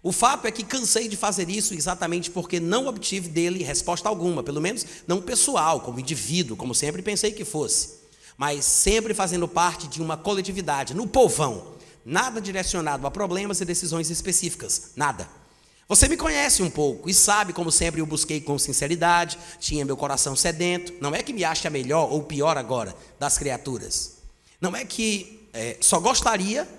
O fato é que cansei de fazer isso exatamente porque não obtive dele resposta alguma, pelo menos não pessoal, como indivíduo, como sempre pensei que fosse, mas sempre fazendo parte de uma coletividade, no povão, nada direcionado a problemas e decisões específicas, nada. Você me conhece um pouco e sabe como sempre eu busquei com sinceridade, tinha meu coração sedento. Não é que me ache a melhor ou pior agora das criaturas. Não é que só gostaria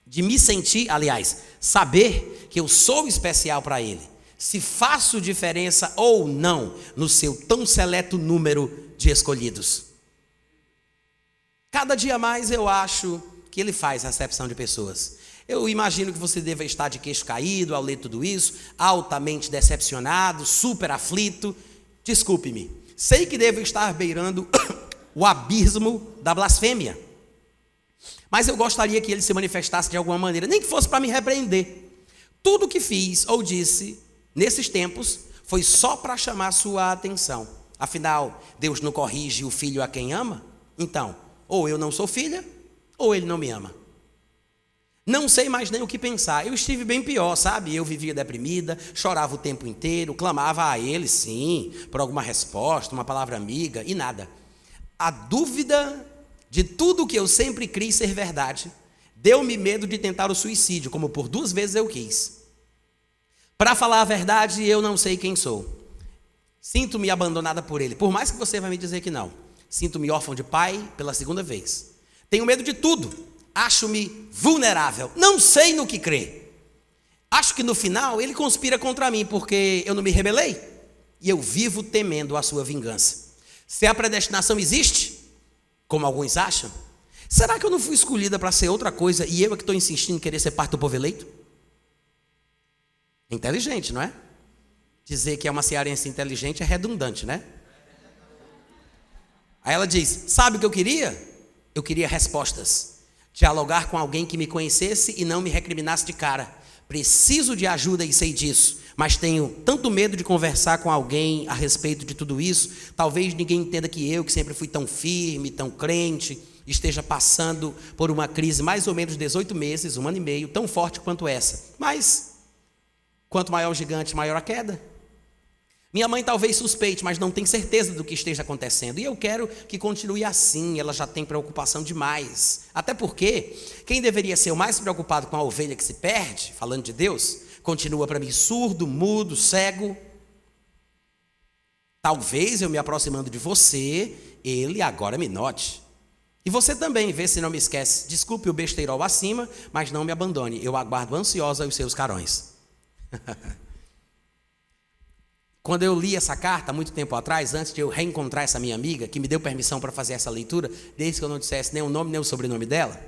de me sentir, aliás, saber que eu sou especial para Ele. Se faço diferença ou não no seu tão seleto número de escolhidos. Cada dia mais eu acho que ele faz acepção de pessoas. Eu imagino que você deva estar de queixo caído ao ler tudo isso, altamente decepcionado, super aflito. Desculpe-me, sei que devo estar beirando o abismo da blasfêmia, mas eu gostaria que ele se manifestasse de alguma maneira, nem que fosse para me repreender. Tudo o que fiz ou disse nesses tempos foi só para chamar sua atenção. Afinal, Deus não corrige o filho a quem ama? Então, ou eu não sou filha, ou ele não me ama. Não sei mais nem o que pensar. Eu estive bem pior, sabe? Eu vivia deprimida, chorava o tempo inteiro, clamava a ele, sim, por alguma resposta, uma palavra amiga, e nada. A dúvida de tudo que eu sempre criei ser verdade deu-me medo de tentar o suicídio, como por 2 vezes eu quis. Para falar a verdade, eu não sei quem sou. Sinto-me abandonada por ele, por mais que você vai me dizer que não. Sinto-me órfão de pai pela 2ª vez. Tenho medo de tudo. Acho-me vulnerável. Não sei no que crer. Acho que no final ele conspira contra mim, porque eu não me rebelei. E eu vivo temendo a sua vingança. Se a predestinação existe, como alguns acham, será que eu não fui escolhida para ser outra coisa e eu é que estou insistindo em querer ser parte do povo eleito? Inteligente, não é? Dizer que é uma cearense inteligente é redundante, né? Aí ela diz, sabe o que eu queria? Eu queria respostas. Dialogar com alguém que me conhecesse e não me recriminasse de cara. Preciso de ajuda e sei disso, mas tenho tanto medo de conversar com alguém a respeito de tudo isso. Talvez ninguém entenda que eu, que sempre fui tão firme, tão crente, esteja passando por uma crise mais ou menos de 18 meses, 1 ano e meio, tão forte quanto essa. Mas, quanto maior o gigante, maior a queda. Minha mãe talvez suspeite, mas não tem certeza do que esteja acontecendo. E eu quero que continue assim, ela já tem preocupação demais. Até porque quem deveria ser o mais preocupado com a ovelha que se perde, falando de Deus, continua para mim surdo, mudo, cego. Talvez eu me aproximando de você, ele agora me note. E você também, vê se não me esquece. Desculpe o besteirol acima, mas não me abandone. Eu aguardo ansiosa os seus carões. Quando eu li essa carta, muito tempo atrás, antes de eu reencontrar essa minha amiga, que me deu permissão para fazer essa leitura, desde que eu não dissesse nem o nome nem o sobrenome dela,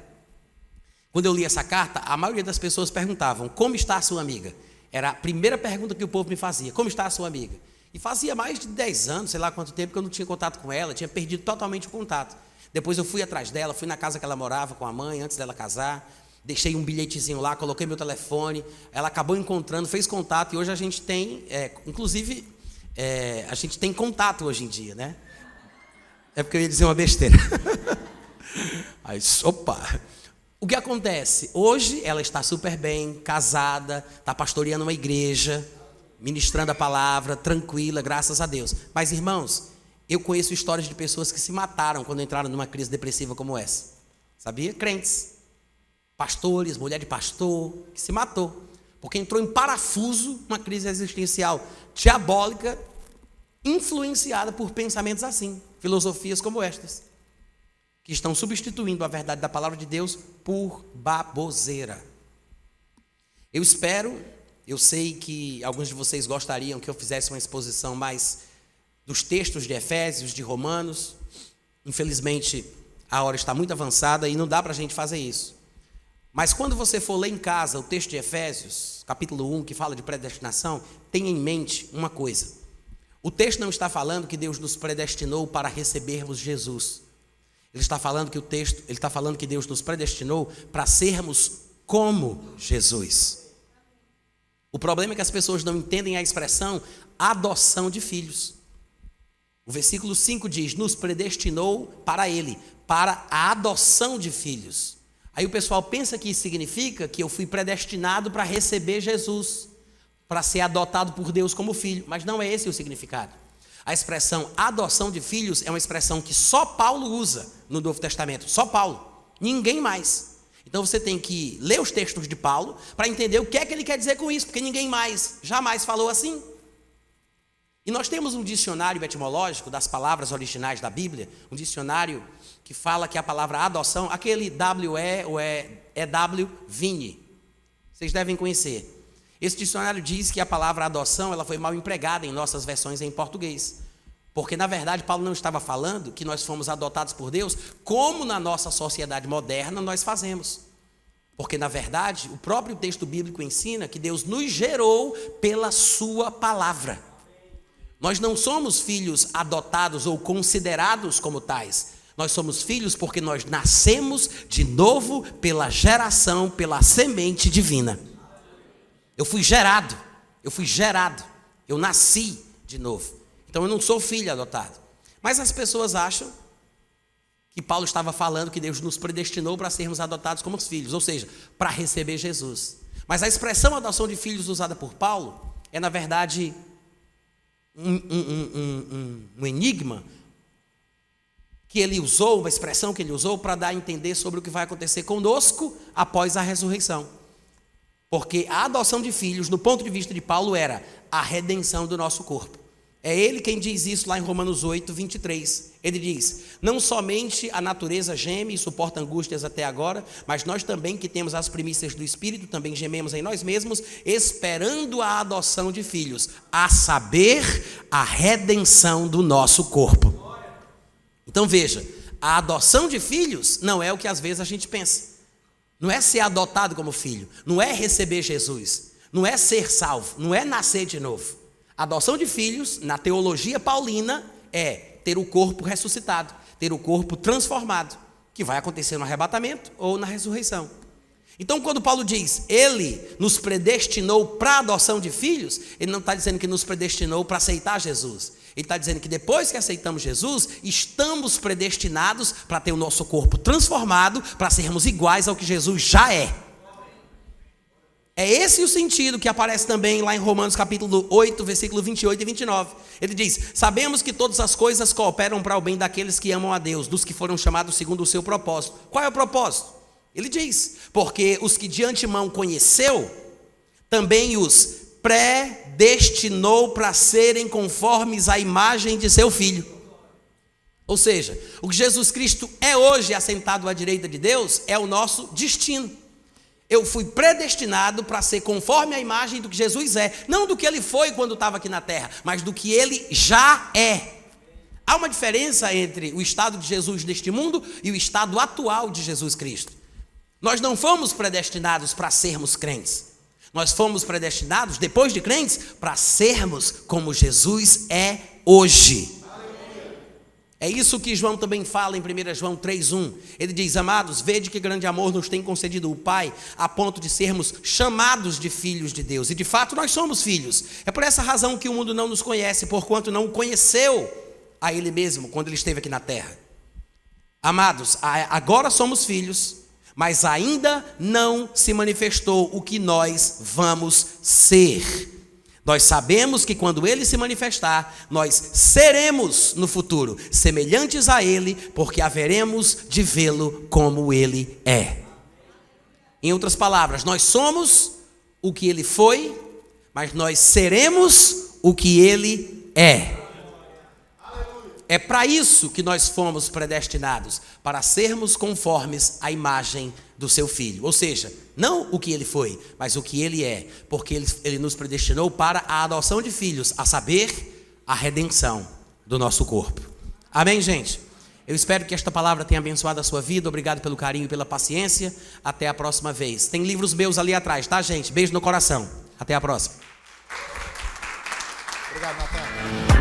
quando eu li essa carta, a maioria das pessoas perguntavam, como está a sua amiga? Era a primeira pergunta que o povo me fazia, como está a sua amiga? E fazia mais de 10 anos, sei lá quanto tempo, que eu não tinha contato com ela, tinha perdido totalmente o contato. Depois eu fui atrás dela, fui na casa que ela morava com a mãe, antes dela casar, deixei um bilhetezinho lá, coloquei meu telefone, ela acabou encontrando, fez contato e hoje a gente tem, inclusive, a gente tem contato hoje em dia, né? É porque eu ia dizer uma besteira. Aí, opa! O que acontece? Hoje ela está super bem, casada, está pastoreando uma igreja, ministrando a palavra, tranquila, graças a Deus. Mas, irmãos, eu conheço histórias de pessoas que se mataram quando entraram numa crise depressiva como essa. Sabia? Crentes. Pastores, mulher de pastor, que se matou, porque entrou em parafuso uma crise existencial diabólica, influenciada por pensamentos assim, filosofias como estas, que estão substituindo a verdade da palavra de Deus por baboseira. Eu sei que alguns de vocês gostariam que eu fizesse uma exposição mais dos textos de Efésios, de Romanos. Infelizmente, a hora está muito avançada e não dá para a gente fazer isso. Mas quando você for ler em casa o texto de Efésios, capítulo 1, que fala de predestinação, tenha em mente uma coisa. O texto não está falando que Deus nos predestinou para recebermos Jesus. Ele está falando que Deus nos predestinou para sermos como Jesus. O problema é que as pessoas não entendem a expressão adoção de filhos. O versículo 5 diz, nos predestinou para Ele, para a adoção de filhos. Aí o pessoal pensa que isso significa que eu fui predestinado para receber Jesus, para ser adotado por Deus como filho, mas não é esse o significado. A expressão adoção de filhos é uma expressão que só Paulo usa no Novo Testamento, só Paulo, ninguém mais. Então você tem que ler os textos de Paulo para entender o que é que ele quer dizer com isso, porque ninguém mais, jamais falou assim. E nós temos um dicionário etimológico das palavras originais da Bíblia, um dicionário que fala que a palavra adoção, aquele W-E ou E-W, Vini, vocês devem conhecer. Esse dicionário diz que a palavra adoção ela foi mal empregada em nossas versões em português. Porque, na verdade, Paulo não estava falando que nós fomos adotados por Deus, como na nossa sociedade moderna nós fazemos. Porque, na verdade, o próprio texto bíblico ensina que Deus nos gerou pela sua palavra. Nós não somos filhos adotados ou considerados como tais. Nós somos filhos porque nós nascemos de novo pela geração, pela semente divina. Eu fui gerado, eu nasci de novo. Então eu não sou filho adotado. Mas as pessoas acham que Paulo estava falando que Deus nos predestinou para sermos adotados como filhos, ou seja, para receber Jesus. Mas a expressão adoção de filhos usada por Paulo é, na verdade, um enigma que ele usou, uma expressão que ele usou para dar a entender sobre o que vai acontecer conosco após a ressurreição. Porque a adoção de filhos, no ponto de vista de Paulo, era a redenção do nosso corpo. É ele quem diz isso lá em Romanos 8, 23. Ele diz: não somente a natureza geme e suporta angústias até agora, mas nós também, que temos as primícias do Espírito, também gememos em nós mesmos, esperando a adoção de filhos, a saber, a redenção do nosso corpo. Então veja, a adoção de filhos não é o que às vezes a gente pensa. Não é ser adotado como filho, não é receber Jesus, não é ser salvo, não é nascer de novo. A adoção de filhos, na teologia paulina, é ter o corpo ressuscitado, ter o corpo transformado, que vai acontecer no arrebatamento ou na ressurreição. Então, quando Paulo diz, ele nos predestinou para a adoção de filhos, ele não está dizendo que nos predestinou para aceitar Jesus. Ele está dizendo que depois que aceitamos Jesus, estamos predestinados para ter o nosso corpo transformado, para sermos iguais ao que Jesus já é. É esse o sentido que aparece também lá em Romanos capítulo 8, versículo 28 e 29. Ele diz: sabemos que todas as coisas cooperam para o bem daqueles que amam a Deus, dos que foram chamados segundo o seu propósito. Qual é o propósito? Ele diz: porque os que de antemão conheceu, também os predestinou para serem conformes à imagem de seu Filho. Ou seja, o que Jesus Cristo é hoje assentado à direita de Deus é o nosso destino. Eu fui predestinado para ser conforme a imagem do que Jesus é, não do que ele foi quando estava aqui na terra, mas do que ele já é. Há uma diferença entre o estado de Jesus neste mundo e o estado atual de Jesus Cristo. Nós não fomos predestinados para sermos crentes. Nós fomos predestinados, depois de crentes, para sermos como Jesus é hoje. É isso que João também fala em 1 João 3,1. Ele diz: amados, vede que grande amor nos tem concedido o Pai, a ponto de sermos chamados de filhos de Deus. E de fato nós somos filhos. É por essa razão que o mundo não nos conhece, porquanto não conheceu a Ele mesmo quando Ele esteve aqui na terra. Amados, agora somos filhos, mas ainda não se manifestou o que nós vamos ser. Nós sabemos que quando Ele se manifestar, nós seremos no futuro semelhantes a Ele, porque haveremos de vê-lo como Ele é. Em outras palavras, nós somos o que Ele foi, mas nós seremos o que Ele é. É para isso que nós fomos predestinados, para sermos conformes à imagem do seu Filho. Ou seja, não o que ele foi, mas o que ele é, porque ele nos predestinou para a adoção de filhos, a saber, a redenção do nosso corpo. Amém, gente? Eu espero que esta palavra tenha abençoado a sua vida. Obrigado pelo carinho e pela paciência. Até a próxima vez. Tem livros meus ali atrás, tá, gente? Beijo no coração. Até a próxima. Obrigado, Natan.